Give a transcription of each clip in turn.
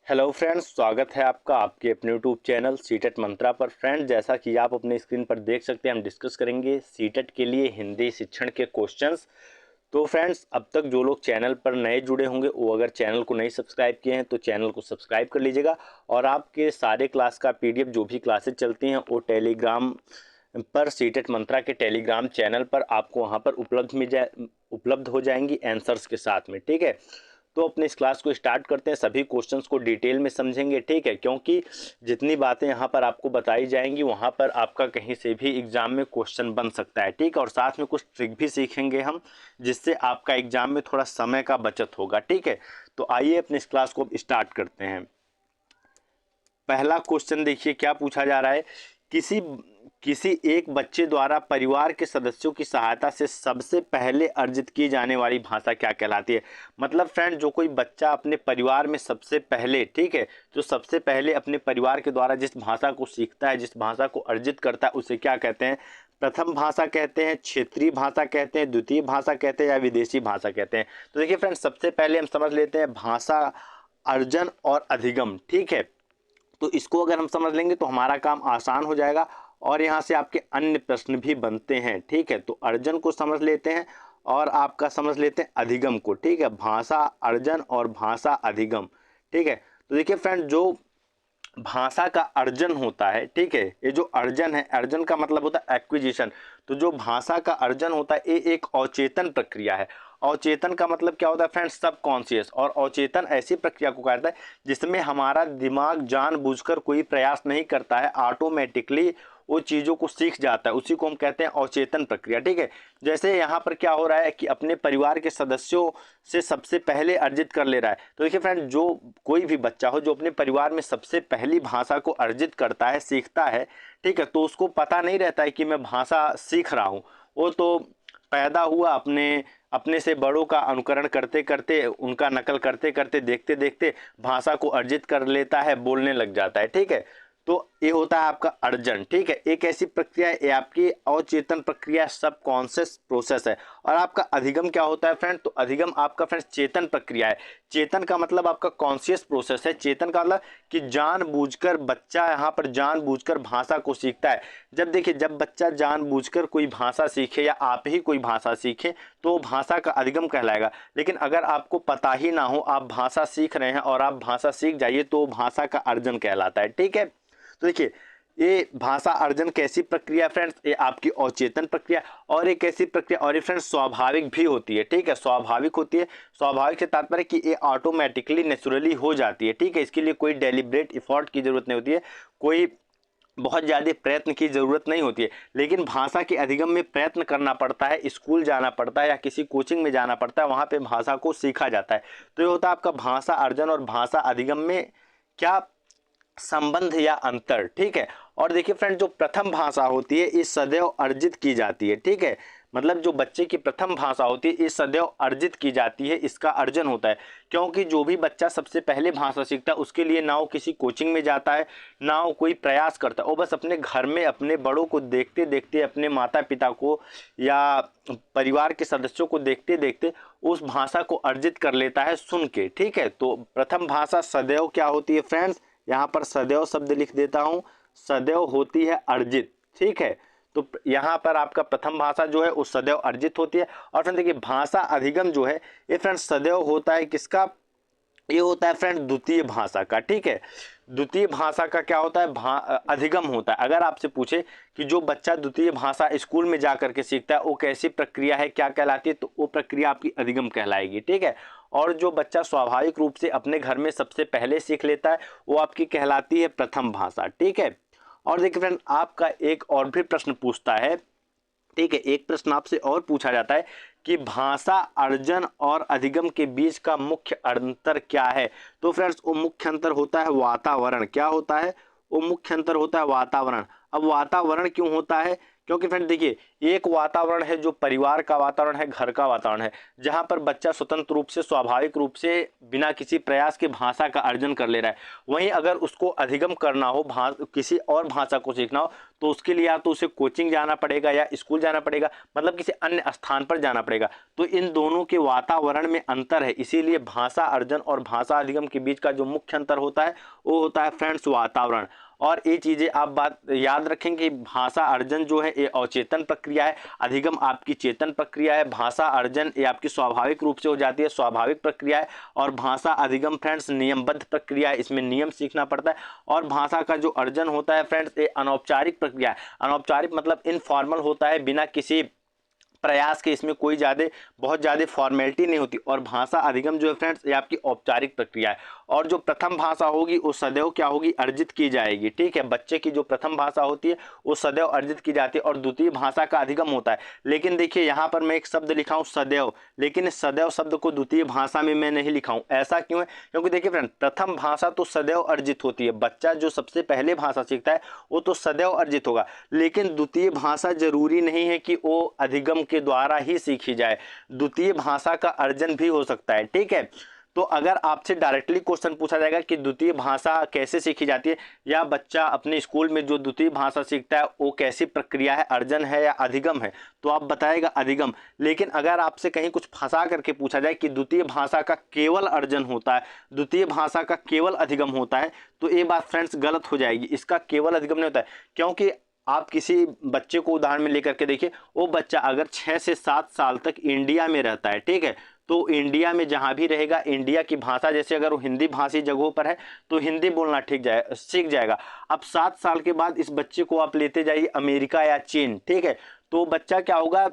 Hello friends, स्वागत है आपका आपके अपने यूट्यूब चैनल सीटेट मंत्रा पर। फ्रेंड्स, जैसा कि आप अपने स्क्रीन पर देख सकते हैं, हम डिस्कस करेंगे सीटेट के लिए हिंदी शिक्षण के क्वेश्चंस। तो फ्रेंड्स, अब तक जो लोग चैनल पर नए जुड़े होंगे वो अगर चैनल को नहीं सब्सक्राइब किए हैं तो चैनल को सब्सक्राइब कर लीजिएगा। और आपके सारे क्लास का पीडीएफ जो भी क्लासेज चलती हैं वो टेलीग्राम पर सीटेट मंत्रा के टेलीग्राम चैनल पर आपको वहाँ पर उपलब्ध हो जाएंगी आंसर्स के साथ में। ठीक है, तो अपने इस क्लास को स्टार्ट करते हैं। सभी क्वेश्चंस को डिटेल में समझेंगे, ठीक है, क्योंकि जितनी बातें यहाँ पर आपको बताई जाएंगी वहाँ पर आपका कहीं से भी एग्जाम में क्वेश्चन बन सकता है। ठीक है, और साथ में कुछ ट्रिक भी सीखेंगे हम, जिससे आपका एग्जाम में थोड़ा समय का बचत होगा। ठीक है, तो आइए अपने इस क्लास को स्टार्ट करते हैं। पहला क्वेश्चन देखिए क्या पूछा जा रहा है। किसी किसी एक बच्चे द्वारा परिवार के सदस्यों की सहायता से सबसे पहले अर्जित की जाने वाली भाषा क्या कहलाती है। मतलब फ्रेंड, जो कोई बच्चा अपने परिवार में सबसे पहले, ठीक है, जो सबसे पहले अपने परिवार के द्वारा जिस भाषा को सीखता है, जिस भाषा को अर्जित करता है, उसे क्या कहते हैं? प्रथम भाषा कहते हैं, क्षेत्रीय भाषा कहते हैं, द्वितीय भाषा कहते हैं, या विदेशी भाषा कहते हैं। तो देखिए फ्रेंड, सबसे पहले हम समझ लेते हैं भाषा अर्जन और अधिगम। ठीक है, तो इसको अगर हम समझ लेंगे तो हमारा काम आसान हो जाएगा और यहाँ से आपके अन्य प्रश्न भी बनते हैं। ठीक है, तो अर्जन को समझ लेते हैं और आपका समझ लेते हैं अधिगम को। ठीक है, भाषा अर्जन और भाषा अधिगम। ठीक है, तो देखिए फ्रेंड, जो भाषा का अर्जन होता है, ठीक है, ये जो अर्जन है, अर्जन का मतलब होता है एक्विजिशन। तो जो भाषा का अर्जन होता है ये एक अवचेतन प्रक्रिया है। अवचेतन का मतलब क्या होता है फ्रेंड्स? सब कॉन्शियस। और अवचेतन ऐसी प्रक्रिया को कहता है जिसमें हमारा दिमाग जानबूझकर कोई प्रयास नहीं करता है, ऑटोमेटिकली वो चीज़ों को सीख जाता है, उसी को हम कहते हैं अवचेतन प्रक्रिया। ठीक है, जैसे यहाँ पर क्या हो रहा है कि अपने परिवार के सदस्यों से सबसे पहले अर्जित कर ले रहा है। तो देखिए फ्रेंड, जो कोई भी बच्चा हो जो अपने परिवार में सबसे पहली भाषा को अर्जित करता है, सीखता है, ठीक है, तो उसको पता नहीं रहता है कि मैं भाषा सीख रहा हूँ। वो तो पैदा हुआ अपने से बड़ों का अनुकरण करते करते, उनका नकल करते करते, देखते देखते भाषा को अर्जित कर लेता है, बोलने लग जाता है। ठीक है, तो ये होता है आपका अर्जन। ठीक है, एक ऐसी प्रक्रिया है, ये आपकी अवचेतन प्रक्रिया, सब कॉन्शियस प्रोसेस है। और आपका अधिगम क्या होता है फ्रेंड? तो अधिगम आपका फ्रेंड चेतन प्रक्रिया है। चेतन का मतलब आपका कॉन्शियस प्रोसेस है। चेतन का मतलब कि जानबूझकर बच्चा यहाँ पर जानबूझकर भाषा को सीखता है। जब देखिए, जब बच्चा जानबूझकर कोई भाषा सीखे या आप ही कोई भाषा सीखे तो भाषा का अधिगम कहलाएगा। लेकिन अगर आपको पता ही ना हो, आप भाषा सीख रहे हैं और आप भाषा सीख जाइए तो भाषा का अर्जन कहलाता है। ठीक है, तो देखिए, ये भाषा अर्जन कैसी प्रक्रिया फ्रेंड्स? ये आपकी अवचेतन प्रक्रिया और एक ऐसी प्रक्रिया, और ये फ्रेंड्स स्वाभाविक भी होती है। ठीक है, स्वाभाविक होती है। स्वाभाविक से तात्पर्य कि ये ऑटोमेटिकली नेचुरली हो जाती है। ठीक है, इसके लिए कोई डेलिब्रेट एफर्ट की जरूरत नहीं होती है, कोई बहुत ज़्यादा प्रयत्न की ज़रूरत नहीं होती है। लेकिन भाषा के अधिगम में प्रयत्न करना पड़ता है, स्कूल जाना पड़ता है या किसी कोचिंग में जाना पड़ता है, वहाँ पे भाषा को सीखा जाता है। तो ये होता है आपका भाषा अर्जन और भाषा अधिगम में क्या संबंध या अंतर। ठीक है, और देखिए फ्रेंड, जो प्रथम भाषा होती है ये सदैव अर्जित की जाती है। ठीक है, मतलब जो बच्चे की प्रथम भाषा होती है ये सदैव अर्जित की जाती है, इसका अर्जन होता है। क्योंकि जो भी बच्चा सबसे पहले भाषा सीखता है उसके लिए ना वो किसी कोचिंग में जाता है, ना वो कोई प्रयास करता है, वो बस अपने घर में अपने बड़ों को देखते देखते, अपने माता पिता को या परिवार के सदस्यों को देखते देखते उस भाषा को अर्जित कर लेता है सुन के। ठीक है, तो प्रथम भाषा सदैव क्या होती है फ्रेंड्स? यहाँ पर सदैव शब्द लिख देता हूँ, सदैव होती है अर्जित। ठीक है, तो यहाँ पर आपका प्रथम भाषा जो है वो सदैव अर्जित होती है। और फ्रेंड देखिए, भाषा अधिगम जो है ये फ्रेंड सदैव होता है किसका? ये होता है फ्रेंड द्वितीय भाषा का। ठीक है, द्वितीय भाषा का क्या होता है? अधिगम होता है। अगर आपसे पूछे कि जो बच्चा द्वितीय भाषा स्कूल में जा करके सीखता है वो कैसी प्रक्रिया है, क्या कहलाती है, तो वो प्रक्रिया आपकी अधिगम कहलाएगी। ठीक है, और जो बच्चा स्वाभाविक रूप से अपने घर में सबसे पहले सीख लेता है वो आपकी कहलाती है प्रथम भाषा। ठीक है, और देखिए फ्रेंड, आपका एक और भी प्रश्न पूछता है। ठीक है, एक प्रश्न आपसे और पूछा जाता है कि भाषा अर्जन और अधिगम के बीच का मुख्य अंतर क्या है? तो फ्रेंड्स, वो मुख्य अंतर होता है वातावरण। क्या होता है? वो मुख्य अंतर होता है वातावरण। अब वातावरण क्यों होता है? क्योंकि फ्रेंड देखिए, एक वातावरण है जो परिवार का वातावरण है, घर का वातावरण है, जहाँ पर बच्चा स्वतंत्र रूप से, स्वाभाविक रूप से, बिना किसी प्रयास के भाषा का अर्जन कर ले रहा है। वहीं अगर उसको अधिगम करना हो, किसी और भाषा को सीखना हो, तो उसके लिए या तो उसे कोचिंग जाना पड़ेगा या स्कूल जाना पड़ेगा, मतलब किसी अन्य स्थान पर जाना पड़ेगा। तो इन दोनों के वातावरण में अंतर है, इसीलिए भाषा अर्जन और भाषा अधिगम के बीच का जो मुख्य अंतर होता है वो होता है फ्रेंड्स वातावरण। और ये चीज़ें आप बात याद रखेंगे, भाषा अर्जन जो है ये अचेतन प्रक्रिया है, अधिगम आपकी चेतन प्रक्रिया है। भाषा अर्जन ये आपकी स्वाभाविक रूप से हो जाती है, स्वाभाविक प्रक्रिया है, और भाषा अधिगम फ्रेंड्स नियमबद्ध प्रक्रिया है, इसमें नियम सीखना पड़ता है। और भाषा का जो अर्जन होता है फ्रेंड्स ये अनौपचारिक प्रक्रिया है। अनौपचारिक मतलब इनफॉर्मल होता है, बिना किसी प्रयास के, इसमें कोई बहुत ज़्यादा फॉर्मेलिटी नहीं होती। और भाषा अधिगम जो है फ्रेंड्स ये आपकी औपचारिक प्रक्रिया है। और जो प्रथम भाषा होगी वो सदैव क्या होगी, अर्जित की जाएगी। ठीक है, बच्चे की जो प्रथम भाषा होती है वो सदैव अर्जित की जाती है, और द्वितीय भाषा का अधिगम होता है। लेकिन देखिए यहाँ पर मैं एक शब्द लिखा हूँ सदैव, लेकिन इस सदैव शब्द को द्वितीय भाषा में मैं नहीं लिखा हूँ। ऐसा क्यों है, क्योंकि देखिए फ्रेंड प्रथम भाषा तो सदैव अर्जित होती है, बच्चा जो सबसे पहले भाषा सीखता है वो तो सदैव अर्जित होगा। लेकिन द्वितीय भाषा जरूरी नहीं है कि वो अधिगम के द्वारा ही सीखी जाए, द्वितीय भाषा का अर्जन भी हो सकता है। ठीक है, तो अगर आपसे डायरेक्टली क्वेश्चन पूछा जाएगा कि द्वितीय भाषा कैसे सीखी जाती है, या बच्चा अपने स्कूल में जो द्वितीय भाषा सीखता है वो कैसी प्रक्रिया है, अर्जन है या अधिगम है, तो आप बताएगा अधिगम। लेकिन अगर आपसे कहीं कुछ फंसा करके पूछा जाए कि द्वितीय भाषा का केवल अर्जन होता है, द्वितीय भाषा का केवल अधिगम होता है, तो ये बात फ्रेंड्स गलत हो जाएगी। इसका केवल अधिगम नहीं होता है, क्योंकि आप किसी बच्चे को उदाहरण में लेकर के देखिए, वो बच्चा अगर 6 से 7 साल तक इंडिया में रहता है, ठीक है, तो इंडिया में जहाँ भी रहेगा इंडिया की भाषा, जैसे अगर वो हिंदी भाषी जगहों पर है तो हिंदी बोलना सीख जाएगा। अब 7 साल के बाद इस बच्चे को आप लेते जाइए अमेरिका या चीन, ठीक है, तो बच्चा क्या होगा,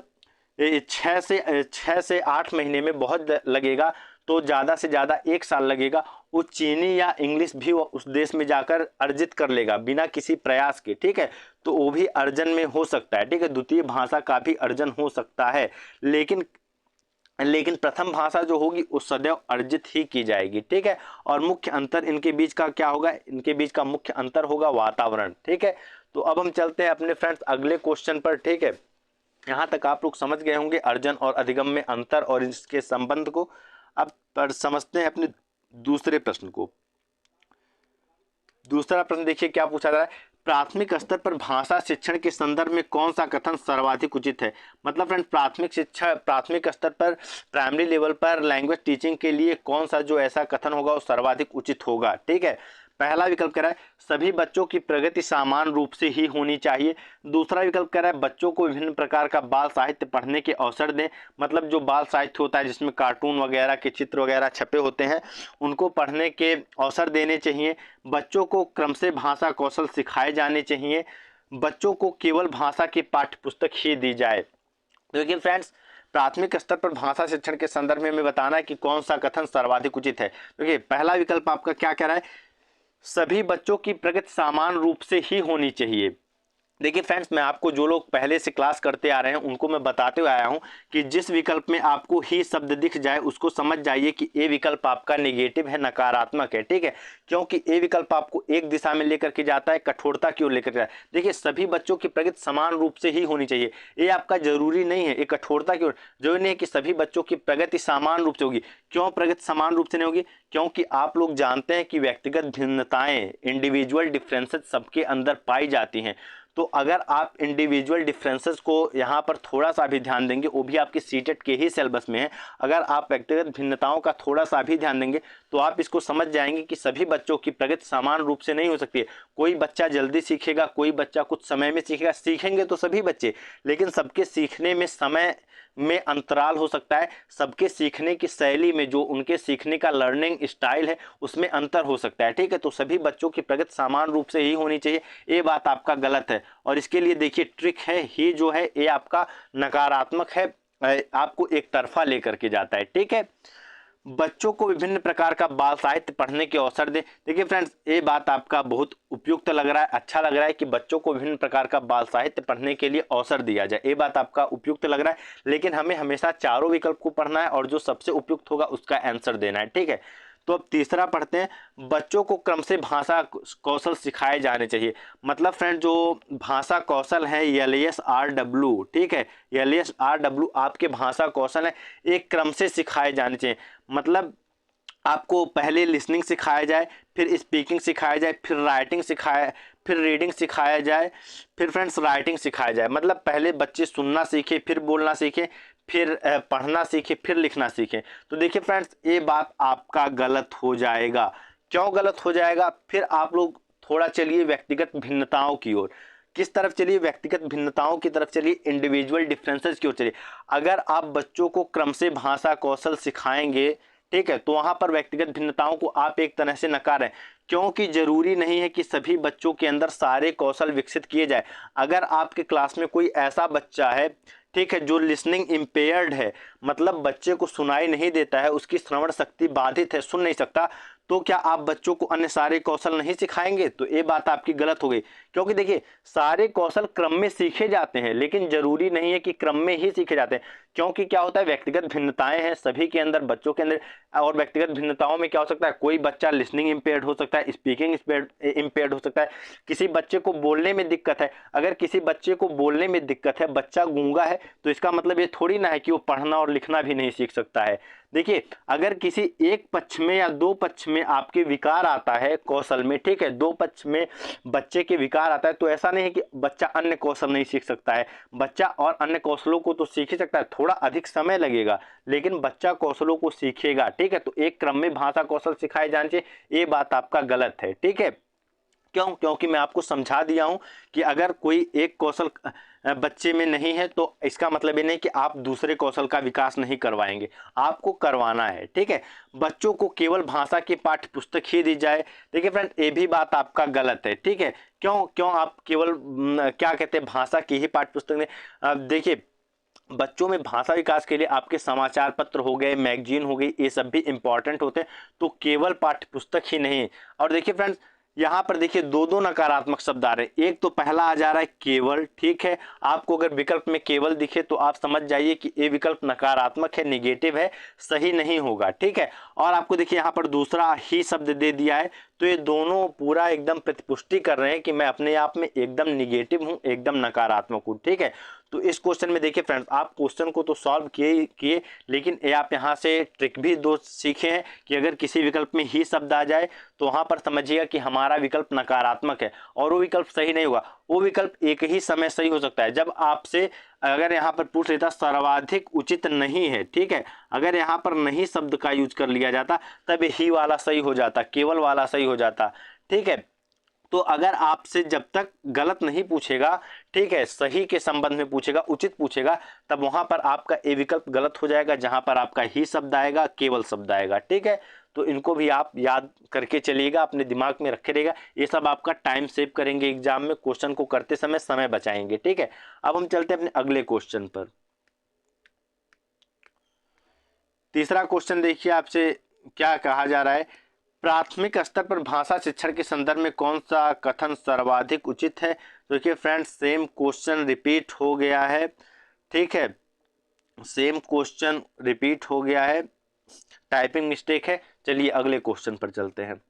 6 से 8 महीने में बहुत लगेगा, तो ज़्यादा से ज़्यादा 1 साल लगेगा, वो चीनी या इंग्लिश भी वो उस देश में जाकर अर्जित कर लेगा बिना किसी प्रयास के। ठीक है, तो वो भी अर्जन में हो सकता है। ठीक है, द्वितीय भाषा का भी अर्जन हो सकता है, लेकिन प्रथम भाषा जो होगी वो सदैव अर्जित ही की जाएगी। ठीक है, और मुख्य अंतर इनके बीच का क्या होगा, इनके बीच का मुख्य अंतर होगा वातावरण। ठीक है, तो अब हम चलते हैं अपने फ्रेंड्स अगले क्वेश्चन पर। ठीक है, यहाँ तक आप लोग समझ गए होंगे अर्जन और अधिगम में अंतर और इसके संबंध को। अब पर समझते हैं अपने दूसरे प्रश्न को। दूसरा प्रश्न देखिए क्या पूछा जा रहा है, प्राथमिक स्तर पर भाषा शिक्षण के संदर्भ में कौन सा कथन सर्वाधिक उचित है। मतलब फ्रेंड प्राथमिक स्तर पर, प्राइमरी लेवल पर लैंग्वेज टीचिंग के लिए कौन सा जो ऐसा कथन होगा वो सर्वाधिक उचित होगा। ठीक है, पहला विकल्प कह रहा है सभी बच्चों की प्रगति समान रूप से ही होनी चाहिए। दूसरा विकल्प कह रहा है बच्चों को विभिन्न प्रकार का बाल साहित्य पढ़ने के अवसर दें। मतलब जो बाल साहित्य होता है जिसमें कार्टून वगैरह के चित्र वगैरह छपे होते हैं, उनको पढ़ने के अवसर देने चाहिए। बच्चों को क्रम से भाषा कौशल सिखाए जाने चाहिए। बच्चों को केवल भाषा की पाठ्य पुस्तक ही दी जाए। लेकिन फ्रेंड्स प्राथमिक स्तर पर भाषा शिक्षण के संदर्भ में हमें बताना है कि कौन सा कथन सर्वाधिक उचित है। देखिए पहला विकल्प आपका क्या कह रहा है, सभी बच्चों की प्रगति समान रूप से ही होनी चाहिए। देखिए फ्रेंड्स, मैं आपको जो लोग पहले से क्लास करते आ रहे हैं उनको मैं बताते हुए आया हूं कि जिस विकल्प में आपको ही शब्द दिख जाए उसको समझ जाइए कि ये विकल्प आपका नेगेटिव है, नकारात्मक है। ठीक है, क्योंकि ये विकल्प आपको एक दिशा में लेकर के जाता है, कठोरता की ओर लेकर जाता है। देखिए सभी बच्चों की प्रगति समान रूप से ही होनी चाहिए, ये आपका जरूरी नहीं है। ये कठोरता की ओर जरूरी नहीं है कि सभी बच्चों की प्रगति समान रूप से होगी। क्यों प्रगति समान रूप से नहीं होगी, क्योंकि आप लोग जानते हैं कि व्यक्तिगत भिन्नताएं, इंडिविजुअल डिफरेंसेस सबके अंदर पाई जाती हैं। तो अगर आप इंडिविजुअल डिफरेंसेस को यहाँ पर थोड़ा सा भी ध्यान देंगे, वो भी आपके सीटेट के ही सिलेबस में है, अगर आप व्यक्तिगत भिन्नताओं का थोड़ा सा भी ध्यान देंगे तो आप इसको समझ जाएंगे कि सभी बच्चों की प्रगति समान रूप से नहीं हो सकती है। कोई बच्चा जल्दी सीखेगा, कोई बच्चा कुछ समय में सीखेगा, सीखेंगे तो सभी बच्चे, लेकिन सबके सीखने में समय में अंतराल हो सकता है, सबके सीखने की शैली में, जो उनके सीखने का लर्निंग स्टाइल है उसमें अंतर हो सकता है। ठीक है, तो सभी बच्चों की प्रगति समान रूप से ही होनी चाहिए, ये बात आपका गलत है। और इसके लिए देखिए ट्रिक है, ही जो है ये आपका नकारात्मक है, आपको एक तरफा लेकर के जाता है। ठीक है, बच्चों को विभिन्न प्रकार का बाल साहित्य पढ़ने के अवसर दें। देखिए फ्रेंड्स, ये बात आपका बहुत उपयुक्त लग रहा है, अच्छा लग रहा है कि बच्चों को विभिन्न प्रकार का बाल साहित्य पढ़ने के लिए अवसर दिया जाए, ये बात आपका उपयुक्त लग रहा है। लेकिन हमें हमेशा चारों विकल्प को पढ़ना है और जो सबसे उपयुक्त होगा उसका आंसर देना है। ठीक है, तो अब तीसरा पढ़ते हैं, बच्चों को क्रम से भाषा कौशल सिखाए जाने चाहिए। मतलब फ्रेंड जो भाषा कौशल है LSRW, ठीक है, LSRW आपके भाषा कौशल है, एक क्रम से सिखाए जाने चाहिए। मतलब आपको पहले लिसनिंग सिखाया जाए, फिर स्पीकिंग सिखाया जाए, फिर राइटिंग सिखाया, फिर रीडिंग सिखाया जाए, फिर फ्रेंड्स राइटिंग सिखाया जाए। मतलब पहले बच्चे सुनना सीखे, फिर बोलना सीखे, फिर पढ़ना सीखे, फिर लिखना सीखे। तो देखिए फ्रेंड्स, ये बात आपका गलत हो जाएगा। क्यों गलत हो जाएगा? फिर आप लोग थोड़ा चलिए व्यक्तिगत भिन्नताओं की ओर। किस तरफ चलिए? व्यक्तिगत भिन्नताओं की तरफ चलिए, इंडिविजुअल डिफरेंसेस की ओर चलिए। अगर आप बच्चों को क्रम से भाषा कौशल सिखाएंगे, ठीक है, तो वहां पर व्यक्तिगत भिन्नताओं को आप एक तरह से नकार रहे हैं, क्योंकि जरूरी नहीं है कि सभी बच्चों के अंदर सारे कौशल विकसित किए जाए। अगर आपके क्लास में कोई ऐसा बच्चा है, ठीक है, जो लिसनिंग इम्पेयर्ड है, मतलब बच्चे को सुनाई नहीं देता है, उसकी श्रवण शक्ति बाधित है, सुन नहीं सकता, तो क्या आप बच्चों को अन्य सारे कौशल नहीं सिखाएंगे? तो ये बात आपकी गलत हो गई। क्योंकि देखिए, सारे कौशल क्रम में सीखे जाते हैं, लेकिन जरूरी नहीं है कि क्रम में ही सीखे जाते हैं। क्योंकि क्या होता है, व्यक्तिगत भिन्नताएं हैं सभी के अंदर, बच्चों के अंदर। और व्यक्तिगत भिन्नताओं में क्या हो सकता है, कोई बच्चा लिसनिंग इम्पेयर्ड हो सकता है, स्पीकिंग इम्पेयर्ड हो सकता है, किसी बच्चे को बोलने में दिक्कत है। अगर किसी बच्चे को बोलने में दिक्कत है, बच्चा गूंगा है, तो इसका मतलब ये थोड़ी ना है कि वो पढ़ना और लिखना भी नहीं सीख सकता है। देखिए, अगर किसी एक पक्ष में या दो पक्ष में आपके विकार आता है कौशल में, ठीक है, दो पक्ष में बच्चे के विकार आता है, तो ऐसा नहीं है कि बच्चा अन्य कौशल नहीं सीख सकता है। बच्चा और अन्य कौशलों को तो सीख ही सकता है, थोड़ा अधिक समय लगेगा, लेकिन बच्चा कौशलों को सीखेगा। ठीक है, तो एक क्रम में भाषा कौशल सिखाए जाने चाहिए, ये बात आपका गलत है। ठीक है, क्यों? क्योंकि मैं आपको समझा दिया हूं कि अगर कोई एक कौशल बच्चे में नहीं है, तो इसका मतलब ये नहीं कि आप दूसरे कौशल का विकास नहीं करवाएंगे, आपको करवाना है। ठीक है, बच्चों को केवल भाषा की पाठ्य पुस्तक ही दी जाए, देखिए फ्रेंड, ये भी बात आपका गलत है। ठीक है, क्यों? क्यों आप केवल क्या कहते हैं, भाषा की ही पाठ्य पुस्तक दें? देखिए, बच्चों में भाषा विकास के लिए आपके समाचार पत्र हो गए, मैगजीन हो गई, ये सब भी इंपॉर्टेंट होते हैं, तो केवल पाठ्य पुस्तक ही नहीं। और देखिए फ्रेंड्स, यहाँ पर देखिए दो दो नकारात्मक शब्द आ रहे हैं। एक तो पहला आ जा रहा है केवल, ठीक है, आपको अगर विकल्प में केवल दिखे तो आप समझ जाइए कि ये विकल्प नकारात्मक है, निगेटिव है, सही नहीं होगा। ठीक है, और आपको देखिए यहाँ पर दूसरा ही शब्द दे दिया है, तो ये दोनों पूरा एकदम प्रतिपुष्टि कर रहे हैं कि मैं अपने आप में एकदम निगेटिव हूँ, एकदम नकारात्मक हूँ। ठीक है, तो इस क्वेश्चन में देखिए फ्रेंड्स, आप क्वेश्चन को तो सॉल्व किए, लेकिन ये आप यहाँ से ट्रिक भी दो सीखे हैं कि अगर किसी विकल्प में ही शब्द आ जाए तो वहां पर समझिएगा कि हमारा विकल्प नकारात्मक है और वो विकल्प सही नहीं होगा। वो विकल्प एक ही समय सही हो सकता है, जब आपसे अगर यहाँ पर पूछ लेता सर्वाधिक उचित नहीं है, ठीक है, अगर यहाँ पर नहीं शब्द का यूज कर लिया जाता तब ही वाला सही हो जाता, केवल वाला सही हो जाता। ठीक है, तो अगर आपसे जब तक गलत नहीं पूछेगा, ठीक है, सही के संबंध में पूछेगा, उचित पूछेगा, तब वहां पर आपका ए विकल्प गलत हो जाएगा, जहां पर आपका ही शब्द आएगा, केवल शब्द आएगा। ठीक है, तो इनको भी आप याद करके चलिएगा, अपने दिमाग में रखे रहेगा, ये सब आपका टाइम सेव करेंगे, एग्जाम में क्वेश्चन को करते समय समय बचाएंगे। ठीक है, अब हम चलते हैं अपने अगले क्वेश्चन पर। तीसरा क्वेश्चन देखिए, आपसे क्या कहा जा रहा है, प्राथमिक स्तर पर भाषा शिक्षण के संदर्भ में कौन सा कथन सर्वाधिक उचित है? तो देखिए फ्रेंड्स, सेम क्वेश्चन रिपीट हो गया है। ठीक है, सेम क्वेश्चन रिपीट हो गया है, टाइपिंग मिस्टेक है। चलिए अगले क्वेश्चन पर चलते हैं।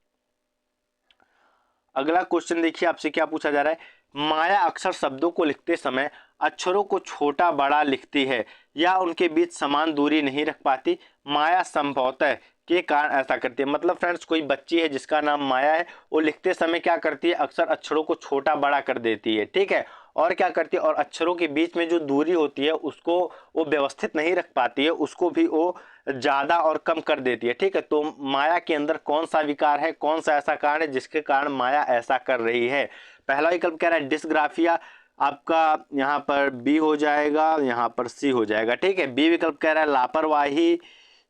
अगला क्वेश्चन देखिए, आपसे क्या पूछा जा रहा है, माया अक्सर शब्दों को लिखते समय अक्षरों को छोटा बड़ा लिखती है या उनके बीच समान दूरी नहीं रख पाती। माया संभवतः के कारण ऐसा करती है। मतलब फ्रेंड्स, कोई बच्ची है जिसका नाम माया है, वो लिखते समय क्या करती है, अक्सर अक्षरों को छोटा बड़ा कर देती है। ठीक है, और क्या करती है, और अक्षरों के बीच में जो दूरी होती है उसको वो व्यवस्थित नहीं रख पाती है, उसको भी वो ज्यादा और कम कर देती है। ठीक है, तो माया के अंदर कौन सा विकार है, कौन सा ऐसा कारण है जिसके कारण माया ऐसा कर रही है? पहला विकल्प कह रहा है डिस्ग्राफिया, आपका यहाँ पर बी हो जाएगा, यहाँ पर सी हो जाएगा। ठीक है, बी विकल्प कह रहा है लापरवाही,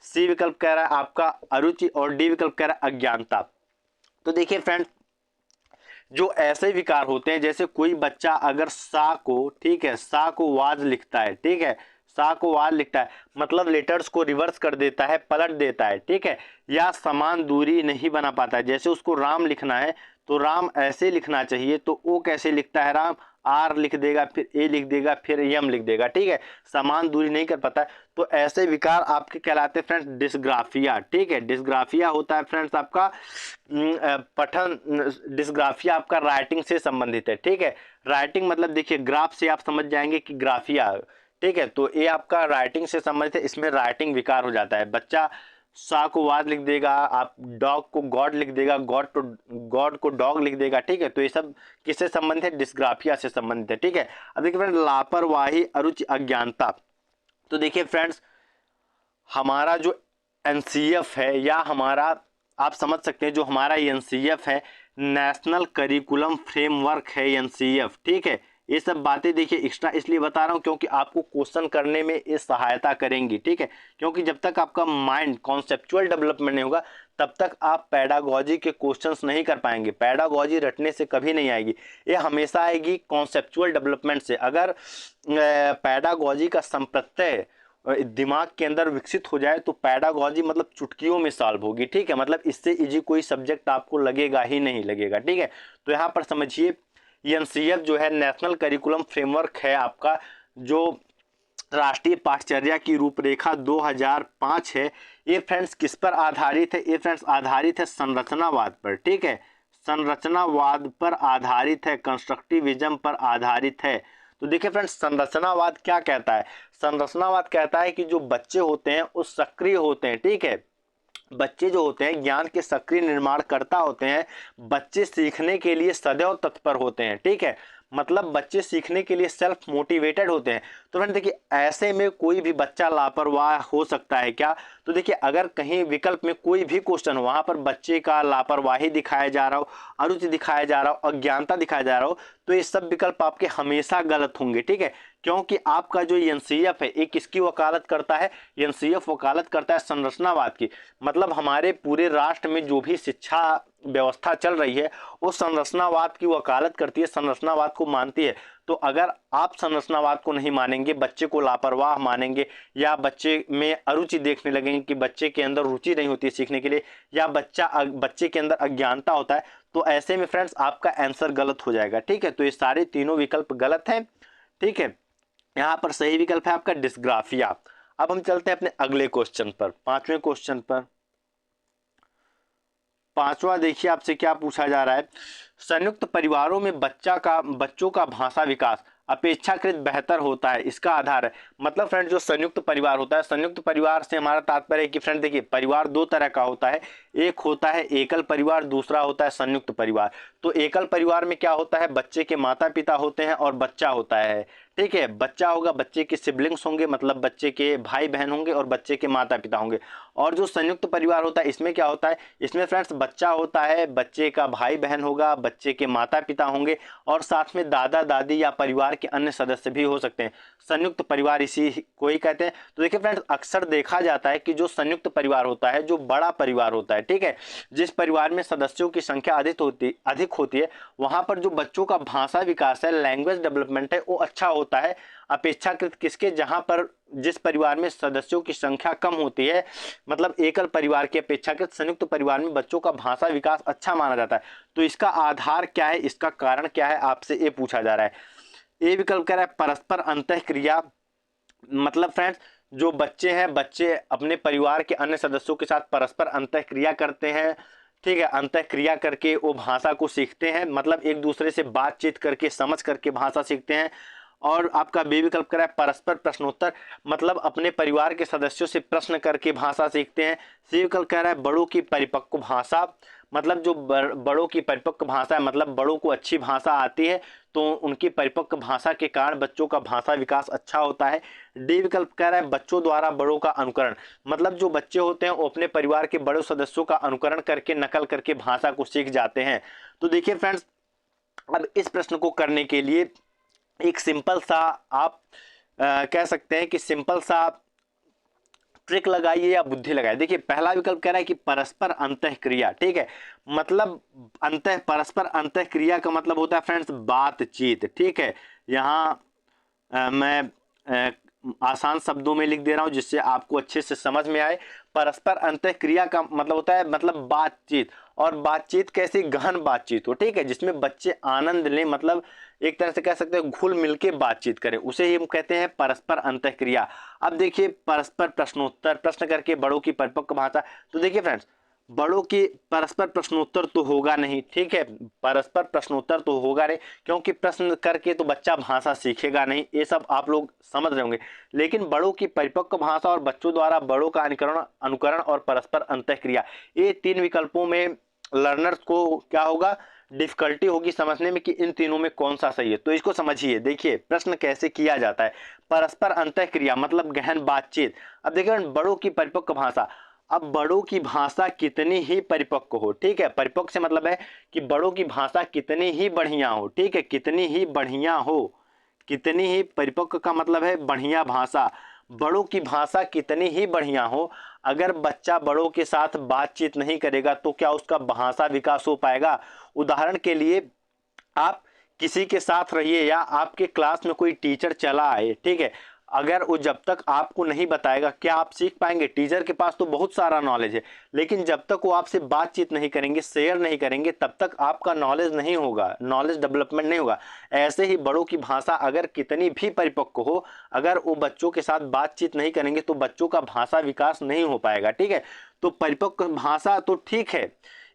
सी विकल्प कह रहा है आपका अरुचि, और डी विकल्प कह रहा है अज्ञानता। तो देखिए फ्रेंड्स, जो ऐसे विकार होते हैं, जैसे कोई बच्चा अगर सा को, ठीक है, सा को वाज लिखता है, ठीक है, सा को वाज लिखता है, मतलब लेटर्स को रिवर्स कर देता है, पलट देता है। ठीक है, या समान दूरी नहीं बना पाता है, जैसे उसको राम लिखना है तो राम ऐसे लिखना चाहिए, तो वो कैसे लिखता है, राम आर लिख देगा, फिर ए लिख देगा, फिर यम लिख देगा। ठीक है, समान दूरी नहीं कर पाता है, तो ऐसे विकार आपके कहलाते हैं फ्रेंड्स डिस्ग्राफिया। ठीक है, डिस्ग्राफिया होता है फ्रेंड्स आपका पठन, डिस्ग्राफिया आपका राइटिंग से संबंधित है। ठीक है, राइटिंग मतलब देखिए ग्राफ से आप समझ जाएंगे कि ग्राफिया। ठीक है, तो ये आपका राइटिंग से संबंधित है, इसमें राइटिंग विकार हो जाता है। बच्चा सा को वाद लिख देगा, आप डॉग को गॉड लिख देगा, गॉड को डॉग लिख देगा, ठीक है। तो ये सब किससे संबंधित है? डिस्ग्राफिया से संबंधित है, ठीक है। अब देखिए फ्रेंड, लापरवाही, अरुचि, अज्ञानता। तो देखिए फ्रेंड्स, हमारा जो एनसीएफ है, या हमारा आप समझ सकते हैं जो हमारा एनसीएफ है, नेशनल करिकुलम फ्रेमवर्क है एनसीएफ, ठीक है। ये सब बातें देखिए एक्स्ट्रा इसलिए बता रहा हूँ क्योंकि आपको क्वेश्चन करने में ये सहायता करेंगी, ठीक है। क्योंकि जब तक आपका माइंड कॉन्सेप्चुअल डेवलपमेंट नहीं होगा तब तक आप पैडागोजी के क्वेश्चंस नहीं कर पाएंगे। पैडागोजी रटने से कभी नहीं आएगी, ये हमेशा आएगी कॉन्सेप्चुअल डेवलपमेंट से। अगर पैडागोजी का संप्रत्यय दिमाग के अंदर विकसित हो जाए तो पैडागोजी मतलब चुटकियों में सॉल्व होगी, ठीक है। मतलब इससे इजी कोई सब्जेक्ट आपको लगेगा ही नहीं लगेगा, ठीक है। तो यहाँ पर समझिए, एनसीएफ जो है नेशनल करिकुलम फ्रेमवर्क है आपका, जो राष्ट्रीय पाठचर्या की रूपरेखा 2005 है। ये फ्रेंड्स किस पर आधारित है? ये फ्रेंड्स आधारित है संरचनावाद पर, ठीक है। संरचनावाद पर आधारित है, कंस्ट्रक्टिविज्म पर आधारित है। तो देखिए फ्रेंड्स, संरचनावाद क्या कहता है? संरचनावाद कहता है कि जो बच्चे होते हैं वो सक्रिय होते हैं, ठीक है। बच्चे जो होते हैं ज्ञान के सक्रिय निर्माणकर्ता होते हैं। बच्चे सीखने के लिए सदैव तत्पर होते हैं, ठीक है। मतलब बच्चे सीखने के लिए सेल्फ मोटिवेटेड होते हैं। तो फ्रेंड देखिए, ऐसे में कोई भी बच्चा लापरवाह हो सकता है क्या? तो देखिए, अगर कहीं विकल्प में कोई भी क्वेश्चन हो, वहां पर बच्चे का लापरवाही दिखाया जा रहा हो, अरुचि दिखाया जा रहा हो, अज्ञानता दिखाया जा रहा हो, तो ये सब विकल्प आपके हमेशा गलत होंगे, ठीक है। क्योंकि आपका जो एनसीएफ है ये किसकी वकालत करता है? एनसीएफ वकालत करता है संरचनावाद की। मतलब हमारे पूरे राष्ट्र में जो भी शिक्षा व्यवस्था चल रही है वो संरचनावाद की वकालत करती है, संरचनावाद को मानती है। तो अगर आप संरचनावाद को नहीं मानेंगे, बच्चे को लापरवाह मानेंगे, या बच्चे में अरुचि देखने लगेंगे कि बच्चे के अंदर रुचि नहीं होती है सीखने के लिए, या बच्चे के अंदर अज्ञानता होता है, तो ऐसे में फ्रेंड्स आपका आंसर गलत हो जाएगा, ठीक है। तो ये सारे तीनों विकल्प गलत हैं, ठीक है। यहाँ पर सही विकल्प है आपका डिस्ग्राफिया। अब हम चलते हैं अपने अगले क्वेश्चन पर, पांचवें क्वेश्चन पर। पांचवा देखिए आपसे क्या पूछा जा रहा है। संयुक्त परिवारों में बच्चों का भाषा विकास अपेक्षाकृत बेहतर होता है, इसका आधार है। मतलब फ्रेंड, जो संयुक्त परिवार होता है, संयुक्त परिवार से हमारा तात्पर्य है कि फ्रेंड देखिए, परिवार दो तरह का होता है। एक होता है एकल परिवार, दूसरा होता है संयुक्त परिवार। तो एकल परिवार में क्या होता है? बच्चे के माता पिता होते हैं और बच्चा होता है, ठीक है। बच्चा होगा, बच्चे के सिबलिंग्स होंगे, मतलब बच्चे के भाई बहन होंगे, और बच्चे के माता पिता होंगे। और जो संयुक्त परिवार होता है इसमें क्या होता है? इसमें फ्रेंड्स बच्चा होता है, बच्चे का भाई बहन होगा, बच्चे के माता पिता होंगे, और साथ में दादा दादी या परिवार के अन्य सदस्य भी हो सकते हैं। संयुक्त परिवार इसी को ही कहते हैं। तो देखिए फ्रेंड्स, अक्सर देखा जाता है कि जो संयुक्त परिवार होता है, जो बड़ा परिवार होता है, ठीक है, जिस परिवार में सदस्यों की संख्या अधिक होती है, वहां पर जो बच्चों का भाषा विकास है, लैंग्वेज डेवलपमेंट है, वो अच्छा होता है अपेक्षाकृत किसके? जहां पर जिस परिवार में सदस्यों की संख्या कम होती है, मतलब एकल परिवार के अपेक्षाकृत संयुक्त परिवार में बच्चों का भाषा विकास अच्छा माना जाता है। तो इसका आधार क्या है, इसका कारण क्या है, आपसे ये पूछा जा रहा है। ये विकल्प कह रहा है परस्पर अंतःक्रिया। मतलब फ्रेंड्स, जो बच्चे हैं, बच्चे अपने परिवार के अन्य सदस्यों के साथ परस्पर अंतःक्रिया करते हैं, ठीक है। अंतःक्रिया करके वो भाषा को सीखते हैं, मतलब एक दूसरे से बातचीत करके, समझ करके भाषा सीखते हैं। और आपका बी विकल्प कह रहा है परस्पर प्रश्नोत्तर, मतलब अपने परिवार के सदस्यों से प्रश्न करके भाषा सीखते हैं। सी विकल्प कह रहा है बड़ों की परिपक्व भाषा, मतलब जो बड़ों की परिपक्व भाषा है, मतलब बड़ों को अच्छी भाषा आती है, तो उनकी परिपक्व भाषा के कारण बच्चों का भाषा विकास अच्छा होता है। डी विकल्प कह रहा है बच्चों द्वारा बड़ों का अनुकरण, मतलब जो बच्चे होते हैं वो अपने परिवार के बड़े सदस्यों का अनुकरण करके, नकल करके भाषा को सीख जाते हैं। तो देखिए फ्रेंड्स, अब इस प्रश्न को करने के लिए एक सिंपल सा आप कह सकते हैं कि सिंपल सा ट्रिक लगाइए या बुद्धि लगाइए। देखिए, पहला विकल्प कह रहा है कि परस्पर अंतःक्रिया, ठीक है। मतलब परस्पर अंतःक्रिया का मतलब होता है फ्रेंड्स बातचीत, ठीक है। यहाँ मैं आसान शब्दों में लिख दे रहा हूं जिससे आपको अच्छे से समझ में आए। परस्पर अंतःक्रिया का मतलब होता है मतलब बातचीत, और बातचीत कैसी? गहन बातचीत हो, ठीक है, जिसमें बच्चे आनंद लें, मतलब एक तरह से कह सकते हैं घुल मिल के बातचीत करें, उसे ही हम कहते हैं परस्पर अंतःक्रिया। अब देखिए, परस्पर प्रश्नोत्तर, प्रश्न करके बड़ों की परिपक्व भाषा। तो देखिए फ्रेंड्स, बड़ों की परस्पर प्रश्नोत्तर तो होगा नहीं, ठीक है, परस्पर प्रश्नोत्तर तो होगा नहीं, क्योंकि प्रश्न करके तो बच्चा भाषा सीखेगा नहीं, ये सब आप लोग समझ रहे होंगे। लेकिन बड़ों की परिपक्व भाषा और बच्चों द्वारा बड़ों का अनुकरण अनुकरण और परस्पर अंतःक्रिया, ये तीन विकल्पों में लर्नर्स को क्या होगा, डिफिकल्टी होगी समझने में कि इन तीनों में कौन सा सही है। तो इसको समझिए, देखिए प्रश्न कैसे किया जाता है। परस्पर अंतःक्रिया मतलब गहन बातचीत। अब देखिए बड़ों की परिपक्व भाषा, अब बड़ों की भाषा कितनी ही परिपक्व हो, ठीक है, परिपक्व से मतलब है कि बड़ों की भाषा कितनी ही बढ़िया हो, ठीक है, कितनी ही बढ़िया हो, कितनी ही परिपक्व का मतलब है बढ़िया भाषा, बड़ों की भाषा कितनी ही बढ़िया हो, अगर बच्चा बड़ों के साथ बातचीत नहीं करेगा तो क्या उसका भाषा विकास हो पाएगा। उदाहरण के लिए आप किसी के साथ रहिए या आपके क्लास में कोई टीचर चला आए, ठीक है, अगर वो जब तक आपको नहीं बताएगा क्या आप सीख पाएंगे। टीचर के पास तो बहुत सारा नॉलेज है, लेकिन जब तक वो आपसे बातचीत नहीं करेंगे, शेयर नहीं करेंगे, तब तक आपका नॉलेज नहीं होगा, नॉलेज डेवलपमेंट नहीं होगा। ऐसे ही बड़ों की भाषा अगर कितनी भी परिपक्व हो, अगर वो बच्चों के साथ बातचीत नहीं करेंगे तो बच्चों का भाषा विकास नहीं हो पाएगा, ठीक है। तो परिपक्व भाषा तो ठीक है,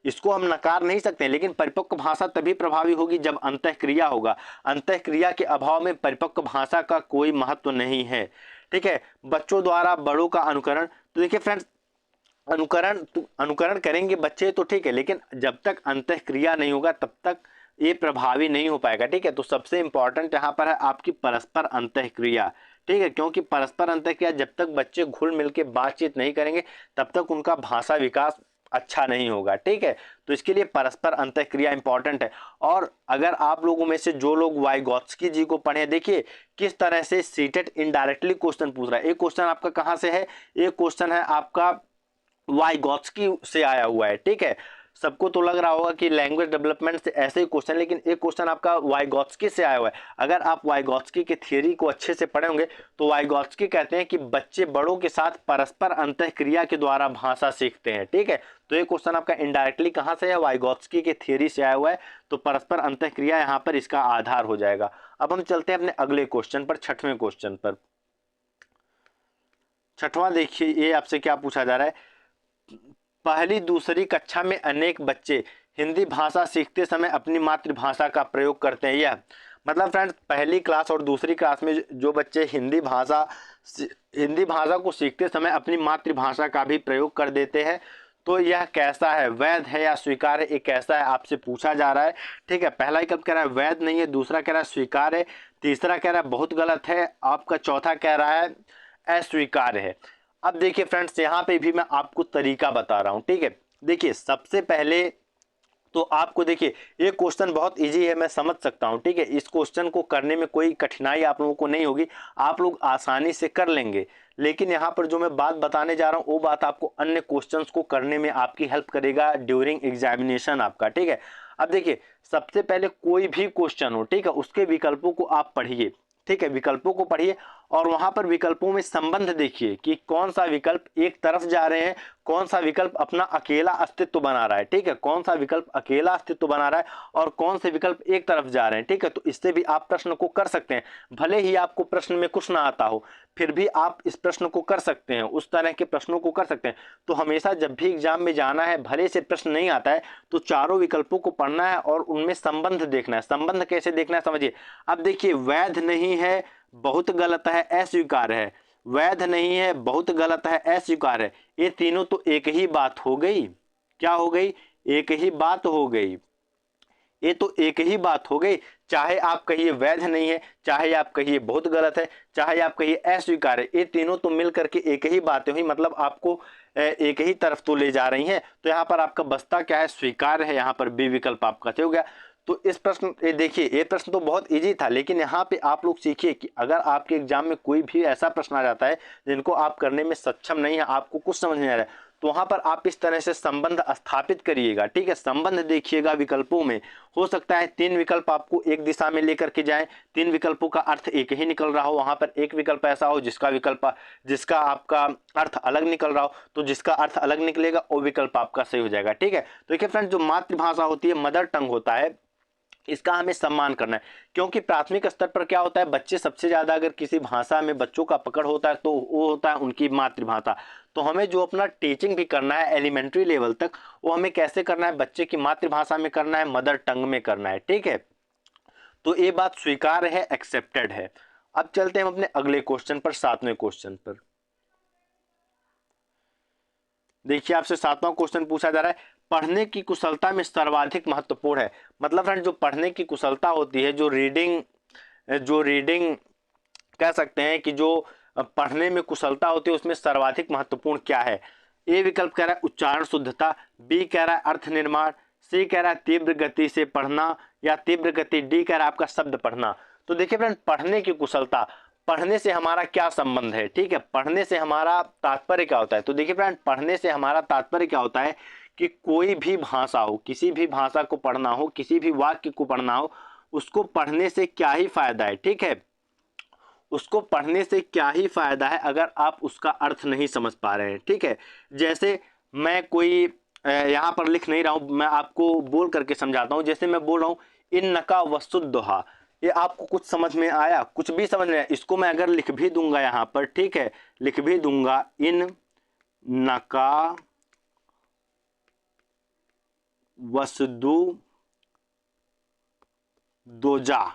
इसको हम नकार नहीं सकते, लेकिन परिपक्व भाषा तभी प्रभावी होगी जब अंतःक्रिया होगा। अंतःक्रिया के अभाव में परिपक्व भाषा का कोई महत्व नहीं है, ठीक है। बच्चों द्वारा बड़ों का अनुकरण, तो देखिए फ्रेंड्स, अनुकरण करेंगे बच्चे तो ठीक है, लेकिन जब तक अंतःक्रिया नहीं होगा तब तक ये प्रभावी नहीं हो पाएगा, ठीक है। तो सबसे इंपॉर्टेंट यहाँ पर है आपकी परस्पर अंतःक्रिया, ठीक है, क्योंकि परस्पर अंतःक्रिया जब तक बच्चे घुल मिल के बातचीत नहीं करेंगे तब तक उनका भाषा विकास अच्छा नहीं होगा, ठीक है। तो इसके लिए परस्पर अंतःक्रिया इंपॉर्टेंट है। और अगर आप लोगों में से जो लोग वाइगॉत्स्की जी को पढ़े, देखिए किस तरह से सीटेट इनडायरेक्टली क्वेश्चन पूछ रहा है। एक क्वेश्चन आपका कहाँ से है, एक क्वेश्चन है आपका वाइगॉत्स्की से आया हुआ है, ठीक है। सबको तो लग रहा होगा कि लैंग्वेज डेवलपमेंट से ऐसे ही क्वेश्चन, लेकिन एक क्वेश्चन आपका वाइगॉत्स्की से आया हुआ है। अगर आप वाइगॉत्स्की के थ्योरी को अच्छे से पढ़े होंगे तो वाइगॉत्स्की कहते हैं कि बच्चे बड़ों के साथ परस्पर अंतःक्रिया के द्वारा भाषा सीखते हैं, ठीक है। तो ये क्वेश्चन आपका इनडायरेक्टली कहाँ से है, वाइगॉत्स्की के थ्योरी से आया हुआ है, तो परस्पर अंतःक्रिया यहाँ पर इसका आधार हो जाएगा। अब हम चलते हैं अपने अगले क्वेश्चन पर, छठवें क्वेश्चन पर। छठवां देखिए, ये आपसे क्या पूछा जा रहा है। पहली दूसरी कक्षा में अनेक बच्चे हिंदी भाषा सीखते समय अपनी मातृभाषा का प्रयोग करते हैं। यह मतलब फ्रेंड्स, पहली क्लास और दूसरी क्लास में जो बच्चे हिंदी भाषा को सीखते समय अपनी मातृभाषा का भी प्रयोग कर देते हैं, तो यह कैसा है, वैध है या स्वीकार्य, ये कैसा है आपसे पूछा जा रहा है, ठीक है। पहला विकल्प कह रहा है वैध नहीं है, दूसरा कह रहा है स्वीकार्य है, तीसरा कह रहा है बहुत गलत है, आपका चौथा कह रहा है अस्वीकार्य है। अब देखिए फ्रेंड्स, यहाँ पे भी मैं आपको तरीका बता रहा हूँ, ठीक है। देखिए सबसे पहले तो आपको देखिए ये क्वेश्चन बहुत इजी है, मैं समझ सकता हूँ, ठीक है। इस क्वेश्चन को करने में कोई कठिनाई आप लोगों को नहीं होगी, आप लोग आसानी से कर लेंगे। लेकिन यहाँ पर जो मैं बात बताने जा रहा हूँ वो बात आपको अन्य क्वेश्चंस को करने में आपकी हेल्प करेगा ड्यूरिंग एग्जामिनेशन आपका, ठीक है। अब देखिए सबसे पहले कोई भी क्वेश्चन हो, ठीक है, उसके विकल्पों को आप पढ़िए, ठीक है, विकल्पों को पढ़िए और वहां पर विकल्पों में संबंध देखिए कि कौन सा विकल्प एक तरफ जा रहे हैं, कौन सा विकल्प अपना अकेला अस्तित्व बना रहा है, ठीक है, कौन सा विकल्प अकेला अस्तित्व बना रहा है और कौन से विकल्प एक तरफ जा रहे हैं, ठीक है। तो इससे भी आप प्रश्न को कर सकते हैं, भले ही आपको प्रश्न में कुछ ना आता हो, फिर भी आप इस प्रश्न को कर सकते हैं, उस तरह के प्रश्नों को कर सकते हैं। तो हमेशा जब भी एग्जाम में जाना है, भले से प्रश्न नहीं आता है तो चारों विकल्पों को पढ़ना है और उनमें संबंध देखना है। संबंध कैसे देखना है समझिए। अब देखिए वैध नहीं है, बहुत गलत है, अस्वीकार्य है, वैध नहीं है, बहुत गलत है, अस्वीकार्य है, ये तीनों तो एक ही बात हो गई। क्या हो गई, एक ही बात हो गई, ये तो एक ही बात हो गई। चाहे आप कहिए वैध नहीं है, चाहे आप कहिए बहुत गलत है, चाहे आप कहिए अस्वीकार्य, ये तीनों तो मिल करके एक ही बातें हुई, मतलब आपको एक ही तरफ तो ले जा रही हैं। तो यहाँ पर आपका बस्ता क्या है, स्वीकार्य है, यहाँ पर बी विकल्प आपका सही हो गया। तो इस प्रश्न ये देखिए, ये प्रश्न तो बहुत इजी था, लेकिन यहाँ पे आप लोग सीखिए कि अगर आपके एग्जाम में कोई भी ऐसा प्रश्न आ जाता है जिनको आप करने में सक्षम नहीं है, आपको कुछ समझ नहीं आ रहा है, तो वहां पर आप इस तरह से संबंध स्थापित करिएगा, ठीक है। संबंध देखिएगा विकल्पों में, हो सकता है तीन विकल्प आपको एक दिशा में लेकर के जाएं, तीन विकल्पों का अर्थ एक ही निकल रहा हो, वहां पर एक विकल्प ऐसा हो जिसका आपका अर्थ अलग निकल रहा हो, तो जिसका अर्थ अलग निकलेगा वो विकल्प आपका सही हो जाएगा, ठीक है। तो देखिए फ्रेंड, जो मातृभाषा होती है, मदर टंग होता है, इसका हमें सम्मान करना है, क्योंकि प्राथमिक स्तर पर क्या होता है, बच्चे सबसे ज्यादा अगर किसी भाषा में बच्चों का पकड़ होता है तो वो होता है उनकी मातृभाषा। तो हमें जो अपना टीचिंग भी करना है एलिमेंट्री लेवल तक, वो हमें कैसे करना है, बच्चे की मातृभाषा में करना है, मदर टंग में करना है, ठीक है। तो ये बात स्वीकार्य है, एक्सेप्टेड है। अब चलते हैं हम अपने अगले क्वेश्चन पर, 7वें क्वेश्चन पर। देखिए आपसे 7वां क्वेश्चन पूछा जा रहा है, पढ़ने की कुशलता में सर्वाधिक महत्वपूर्ण है। मतलब फ्रेंड जो पढ़ने की कुशलता होती है, जो रीडिंग कह सकते हैं कि जो पढ़ने में कुशलता होती है, उसमें सर्वाधिक महत्वपूर्ण क्या है। ए विकल्प कह रहा है उच्चारण शुद्धता, बी कह रहा है अर्थ निर्माण, सी कह रहा है तीव्र गति से पढ़ना, या तीव्र गति डी कह रहा है आपका शब्द पढ़ना। तो देखिए फ्रेंड, पढ़ने की कुशलता, पढ़ने से हमारा क्या संबंध है, ठीक है, पढ़ने से हमारा तात्पर्य क्या होता है। तो देखिए फ्रेंड, पढ़ने से हमारा तात्पर्य क्या होता है कि कोई भी भाषा हो, किसी भी भाषा को पढ़ना हो, किसी भी वाक्य को पढ़ना हो, उसको पढ़ने से क्या ही फायदा है, ठीक है, उसको पढ़ने से क्या ही फायदा है अगर आप उसका अर्थ नहीं समझ पा रहे हैं, ठीक है। जैसे मैं कोई यहाँ पर लिख नहीं रहा हूँ, मैं आपको बोल करके समझाता हूँ। जैसे मैं बोल रहा हूँ इन नका वसुद्दोहा, ये आपको कुछ समझ में आया, कुछ भी समझ में आया, इसको मैं अगर लिख भी दूंगा यहाँ पर, ठीक है, लिख भी दूंगा इन नका वसुदु दोजा,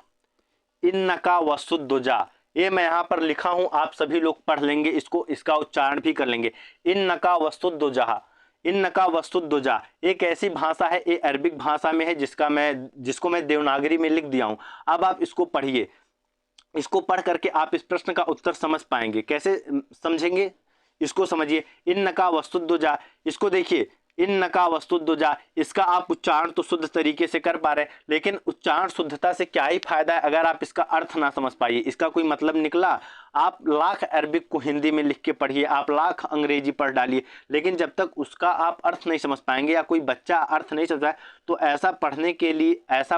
इन नका वसुद्दोजा, ये मैं यहाँ पर लिखा हूं, आप सभी लोग पढ़ लेंगे इसको, इसका उच्चारण भी कर लेंगे। इन नका वसुद्दोजा, इन नका वसुद्दोजा एक ऐसी भाषा है, ये अरबिक भाषा में है, जिसको मैं देवनागरी में लिख दिया हूं। अब आप इसको पढ़िए, इसको पढ़ करके आप इस प्रश्न का उत्तर समझ पाएंगे। कैसे समझेंगे, इसको समझिए। इन नका वसुद्दोजा, इसको देखिए, इन नका वसुद्दोजा, इसका आप उच्चारण तो शुद्ध तरीके से कर पा रहे हैं, लेकिन उच्चारण शुद्धता से क्या ही फायदा है अगर आप इसका अर्थ ना समझ पाइए, इसका कोई मतलब निकला। आप लाख अरबिक को हिंदी में लिख के पढ़िए, आप लाख अंग्रेजी पढ़ डालिए, लेकिन जब तक उसका आप अर्थ नहीं समझ पाएंगे, या कोई बच्चा अर्थ नहीं समझ पाए, तो ऐसा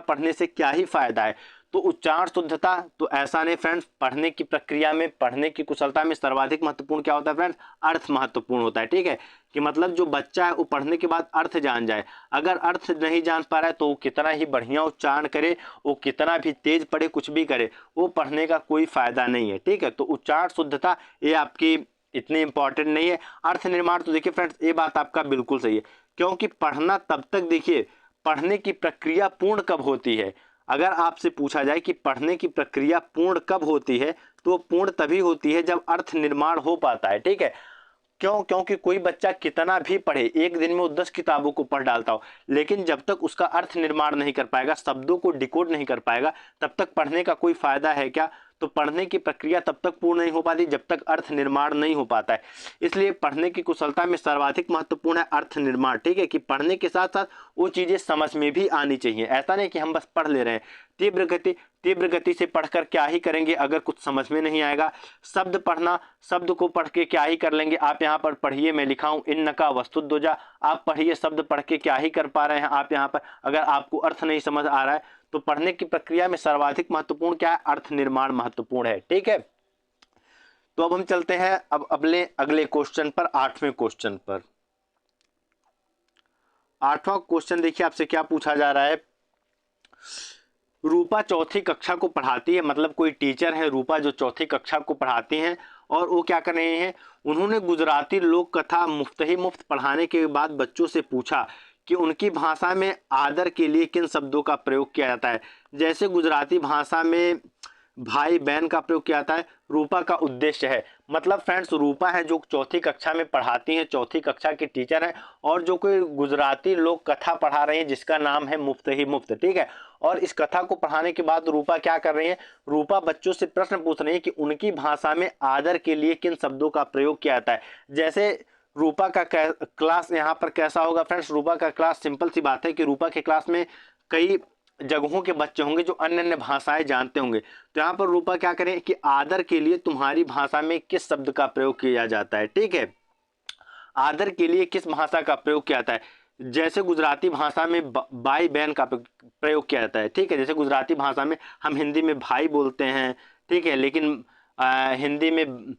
पढ़ने से क्या ही फायदा है। तो उच्चारण शुद्धता, तो ऐसा नहीं फ्रेंड्स, पढ़ने की प्रक्रिया में, पढ़ने की कुशलता में सर्वाधिक महत्वपूर्ण क्या होता है फ्रेंड्स, अर्थ महत्वपूर्ण होता है, ठीक है। कि मतलब जो बच्चा है वो पढ़ने के बाद अर्थ जान जाए। अगर अर्थ नहीं जान पा रहा है तो वो कितना ही बढ़िया उच्चारण करे, वो कितना भी तेज पढ़े, कुछ भी करे, वो पढ़ने का कोई फायदा नहीं है, ठीक है। तो उच्चारण शुद्धता ये आपकी इतनी इंपॉर्टेंट नहीं है। अर्थ निर्माण, तो देखिए फ्रेंड्स, ये बात आपका बिल्कुल सही है, क्योंकि पढ़ना तब तक, देखिए पढ़ने की प्रक्रिया पूर्ण कब होती है, अगर आपसे पूछा जाए कि पढ़ने की प्रक्रिया पूर्ण कब होती है, तो पूर्ण तभी होती है जब अर्थ निर्माण हो पाता है, ठीक है। क्योंकि कोई बच्चा कितना भी पढ़े, एक दिन में वो 10 किताबों को पढ़ डालता हो, लेकिन जब तक उसका अर्थ निर्माण नहीं कर पाएगा, शब्दों को डिकोड नहीं कर पाएगा, तब तक पढ़ने का कोई फायदा है क्या। तो पढ़ने की प्रक्रिया तब तक पूर्ण नहीं हो पाती जब तक अर्थ निर्माण नहीं हो पाता है। इसलिए पढ़ने की कुशलता में सर्वाधिक महत्वपूर्ण है अर्थ निर्माण, ठीक है, कि पढ़ने के साथ साथ वो चीजें समझ में भी आनी चाहिए। ऐसा नहीं कि हम बस पढ़ ले रहे हैं। तीव्र गति से पढ़कर क्या ही करेंगे अगर कुछ समझ में नहीं आएगा। शब्द पढ़ना, शब्द को पढ़ के क्या ही कर लेंगे। आप यहाँ पर पढ़िए, मैं लिखा हूँ इन नका वस्तुद्वजा, आप पढ़िए, शब्द पढ़ के क्या ही कर पा रहे हैं आप यहाँ पर, अगर आपको अर्थ नहीं समझ आ रहा है। तो पढ़ने की प्रक्रिया में सर्वाधिक महत्वपूर्ण क्या है, अर्थ निर्माण महत्वपूर्ण है, ठीक है। तो अब हम चलते हैं अब अगले क्वेश्चन पर, 8वें क्वेश्चन पर। 8वां क्वेश्चन देखिए आपसे क्या पूछा जा रहा है। रूपा चौथी कक्षा को पढ़ाती है, मतलब कोई टीचर है रूपा जो चौथी कक्षा को पढ़ाती हैं, और वो क्या कर रहे हैं, उन्होंने गुजराती लोक कथा मुफ्त पढ़ाने के बाद बच्चों से पूछा कि उनकी भाषा में आदर के लिए किन शब्दों का प्रयोग किया जाता है। जैसे गुजराती भाषा में भाई बहन का प्रयोग किया जाता है, रूपा का उद्देश्य है, मतलब फ्रेंड्स रूपा है जो चौथी कक्षा में पढ़ाती हैं, चौथी कक्षा की टीचर है, और जो कोई गुजराती लोक कथा पढ़ा रही हैं जिसका नाम है मुफ्त ही मुफ्त, ठीक है। और इस कथा को पढ़ाने के बाद रूपा क्या कर रही है, रूपा बच्चों से प्रश्न पूछ रही है कि उनकी भाषा में आदर के लिए किन शब्दों का प्रयोग किया जाता है। जैसे रूपा का क्लास यहाँ पर कैसा होगा फ्रेंड्स, रूपा का क्लास, सिंपल सी बात है कि रूपा के क्लास में कई जगहों के बच्चे होंगे जो अन्य अन्य भाषाएं जानते होंगे। तो यहाँ पर रूपा क्या करें कि आदर के लिए तुम्हारी भाषा में किस शब्द का प्रयोग किया जाता है, ठीक है, आदर के लिए किस भाषा का प्रयोग किया जाता है। जैसे गुजराती भाषा में भाई बहन का प्रयोग किया जाता है, ठीक है। जैसे गुजराती भाषा में हम हिंदी में भाई बोलते हैं, ठीक है, लेकिन हिंदी में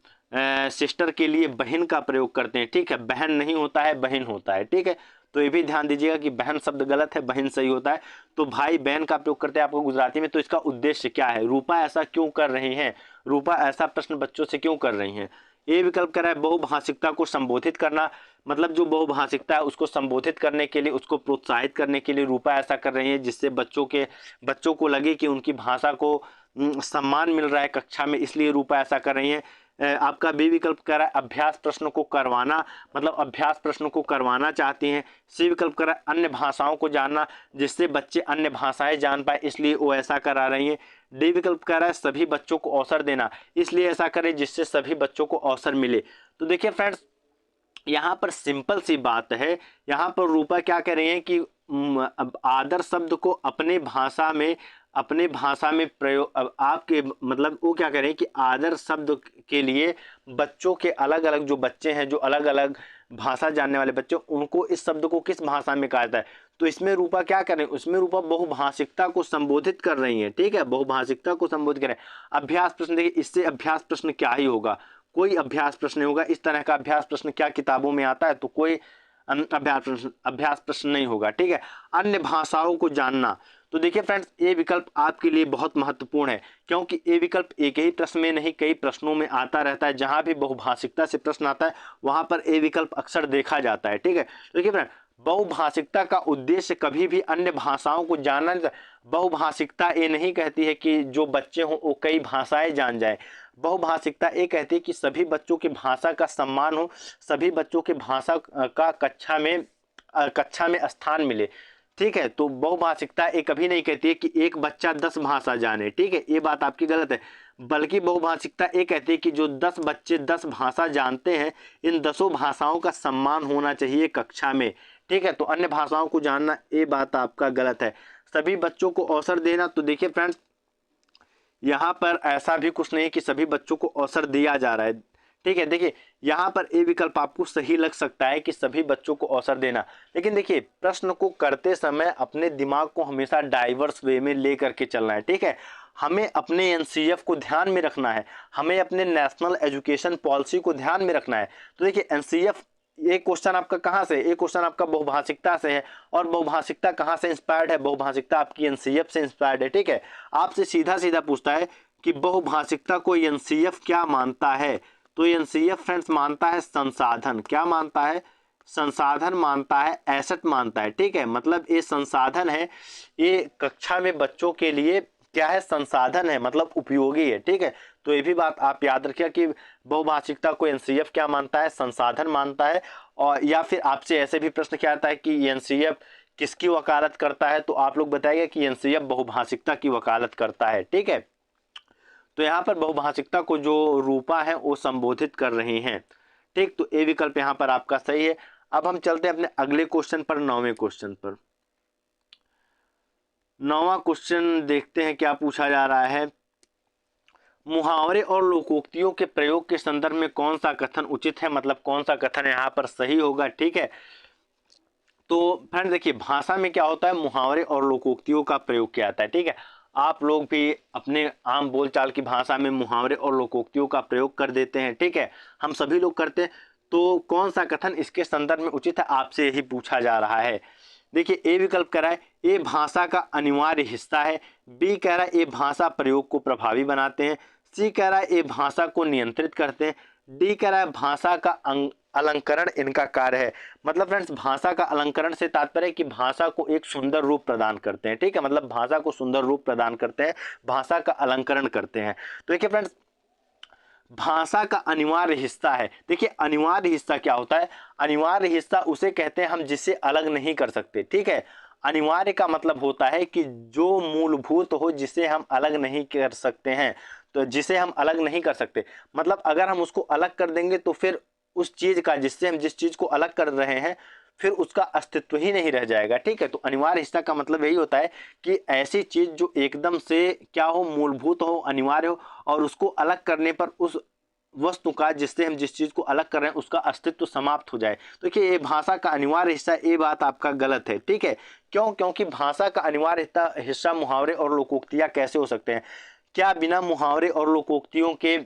सिस्टर के लिए बहन का प्रयोग करते हैं, ठीक है, बहन नहीं होता है, बहन होता है, ठीक है। तो ये भी ध्यान दीजिएगा कि बहन शब्द गलत है, बहन सही होता है। तो भाई बहन का प्रयोग करते हैं आपको गुजराती में। तो इसका उद्देश्य क्या है, रूपा ऐसा क्यों कर रही हैं, रूपा ऐसा प्रश्न बच्चों से क्यों कर रही हैं, ए विकल्प कह रहा है बहुभाषिकता को संबोधित करना, मतलब जो बहुभाषिकता है उसको संबोधित करने के लिए, उसको प्रोत्साहित करने के लिए रूपा ऐसा कर रही है जिससे बच्चों को लगे कि उनकी भाषा को सम्मान मिल रहा है कक्षा में, इसलिए रूपा ऐसा कर रही है। आपका बी विकल्प कह रहा है अभ्यास प्रश्न को करवाना, मतलब अभ्यास प्रश्न को करवाना चाहती हैं। सी विकल्प कह रहा है अन्य भाषाओं को जानना, जिससे बच्चे अन्य भाषाएं जान पाए, इसलिए वो ऐसा करा रही हैं। डी विकल्प कह रहा है सभी बच्चों को अवसर देना, इसलिए ऐसा करें जिससे सभी बच्चों को अवसर मिले। तो देखिए फ्रेंड्स, यहाँ पर सिंपल सी बात है, यहाँ पर रूपा क्या कह रही है कि आदर शब्द को अपने भाषा में प्रयोग, अब आपके मतलब वो क्या कह रहे हैं कि आदर शब्द के लिए बच्चों के अलग अलग जो बच्चे हैं, जो अलग अलग भाषा जानने वाले बच्चे, उनको इस शब्द को किस भाषा में कहा जाता है। तो इसमें रूपा क्या कर रहे हैं, उसमें रूपा बहुभाषिकता को संबोधित कर रही है, ठीक है, बहुभाषिकता को संबोधित कर रहे हैं। अभ्यास प्रश्न, देखिए इससे अभ्यास प्रश्न क्या ही होगा, कोई अभ्यास प्रश्न नहीं होगा। इस तरह का अभ्यास प्रश्न क्या किताबों में आता है, तो कोई अभ्यास प्रश्न नहीं होगा, ठीक है। अन्य भाषाओं को जानना, तो देखिए फ्रेंड्स, ये विकल्प आपके लिए बहुत महत्वपूर्ण है, क्योंकि ये विकल्प एक ही प्रश्न में नहीं कई प्रश्नों में आता रहता है। जहां भी बहुभाषिकता से प्रश्न आता है वहां पर ये विकल्प अक्सर देखा जाता है, ठीक है। देखिए फ्रेंड, बहुभाषिकता का उद्देश्य कभी भी अन्य भाषाओं को जानना नहीं। बहुभाषिकता ये नहीं कहती है कि जो बच्चे हों वो कई भाषाएं जान जाए। बहुभाषिकता ये कहती है कि सभी बच्चों की भाषा का सम्मान हो, सभी बच्चों की भाषा का कक्षा में स्थान मिले, ठीक है। तो बहुभाषिकता ये कभी नहीं कहती है कि एक बच्चा 10 भाषा जाने, ठीक है, ये बात आपकी गलत है। बल्कि बहुभाषिकता ये कहती है कि जो 10 बच्चे 10 भाषा जानते हैं, इन 10 भाषाओं का सम्मान होना चाहिए कक्षा में, ठीक है। तो अन्य भाषाओं को जानना, ये बात आपका गलत है। सभी बच्चों को अवसर देना, तो देखिए फ्रेंड्स, यहाँ पर ऐसा भी कुछ नहीं कि सभी बच्चों को अवसर दिया जा रहा है, ठीक है। देखिए यहाँ पर ये विकल्प आपको सही लग सकता है कि सभी बच्चों को अवसर देना, लेकिन देखिए प्रश्न को करते समय अपने दिमाग को हमेशा डाइवर्स वे में ले करके चलना है, ठीक है। हमें अपने एनसीएफ को ध्यान में रखना है, हमें अपने नेशनल एजुकेशन पॉलिसी को ध्यान में रखना है। तो देखिए एनसीएफ, ये क्वेश्चन आपका कहाँ से, ये क्वेश्चन आपका बहुभाषिकता से है, और बहुभाषिकता कहाँ से इंस्पायर्ड है, बहुभाषिकता आपकी एनसीएफ से इंस्पायर्ड है, ठीक है। आपसे सीधा सीधा पूछता है कि बहुभाषिकता को एनसीएफ क्या मानता है, तो एनसीएफ फ्रेंड्स मानता है संसाधन, क्या मानता है, संसाधन मानता है, एसेट मानता है, ठीक है। मतलब ये संसाधन है, ये कक्षा में बच्चों के लिए क्या है, संसाधन है, मतलब उपयोगी है, ठीक है। तो ये भी बात आप याद रखिए कि बहुभाषिकता को एनसीएफ क्या मानता है, संसाधन मानता है। और या फिर आपसे ऐसे भी प्रश्न क्या आता है कि एनसीएफ किसकी वकालत करता है, तो आप लोग बताइए कि एनसीएफ बहुभाषिकता की वकालत करता है, ठीक है। तो यहाँ पर बहुभाषिकता को जो रूपा है वो संबोधित कर रही हैं, ठीक। तो ये विकल्प यहाँ पर आपका सही है। अब हम चलते हैं अपने अगले क्वेश्चन पर, 9वें क्वेश्चन पर। 9वां क्वेश्चन देखते हैं क्या पूछा जा रहा है। मुहावरे और लोकोक्तियों के प्रयोग के संदर्भ में कौन सा कथन उचित है, मतलब कौन सा कथन यहाँ पर सही होगा, ठीक है। तो फ्रेंड देखिए, भाषा में क्या होता है, मुहावरे और लोकोक्तियों का प्रयोग किया जाता है, ठीक है। आप लोग भी अपने आम बोलचाल की भाषा में मुहावरे और लोकोक्तियों का प्रयोग कर देते हैं, ठीक है, हम सभी लोग करते हैं। तो कौन सा कथन इसके संदर्भ में उचित है, आपसे यही पूछा जा रहा है। देखिए ए विकल्प कह रहा है ये भाषा का अनिवार्य हिस्सा है, बी कह रहा है ये भाषा प्रयोग को प्रभावी बनाते हैं, सी कह रहा है ये भाषा को नियंत्रित करते हैं, डी कह रहा है भाषा का अलंकरण इनका कार्य है। मतलब फ्रेंड्स, भाषा का अलंकरण से तात्पर्य है कि भाषा को एक सुंदर रूप प्रदान करते हैं, ठीक है, मतलब भाषा को सुंदर रूप प्रदान करते हैं, भाषा का अलंकरण करते हैं। तो देखिए फ्रेंड्स, भाषा का अनिवार्य हिस्सा है। देखिए अनिवार्य हिस्सा क्या होता है, अनिवार्य हिस्सा उसे कहते हैं हम जिससे अलग नहीं कर सकते, ठीक है। अनिवार्य का मतलब होता है कि जो मूलभूत हो, जिसे हम अलग नहीं कर सकते हैं, तो जिसे हम अलग नहीं कर सकते, मतलब अगर हम उसको अलग कर देंगे तो फिर उस चीज का, जिससे हम जिस चीज को अलग कर रहे हैं, फिर उसका अस्तित्व ही नहीं रह जाएगा, ठीक है। तो अनिवार्य हिस्सा का मतलब यही होता है कि ऐसी चीज जो एकदम से क्या हो, मूलभूत हो, अनिवार्य हो, और उसको अलग करने पर उस वस्तु का, जिससे हम जिस चीज को अलग कर रहे हैं, उसका अस्तित्व समाप्त हो जाए। तो देखिए ये भाषा का अनिवार्य हिस्सा, ये बात आपका गलत है, ठीक है। क्यों? क्योंकि भाषा का अनिवार्य हिस्सा मुहावरे और लोकोक्तियां कैसे हो सकते हैं? क्या बिना मुहावरे और लोकोक्तियों के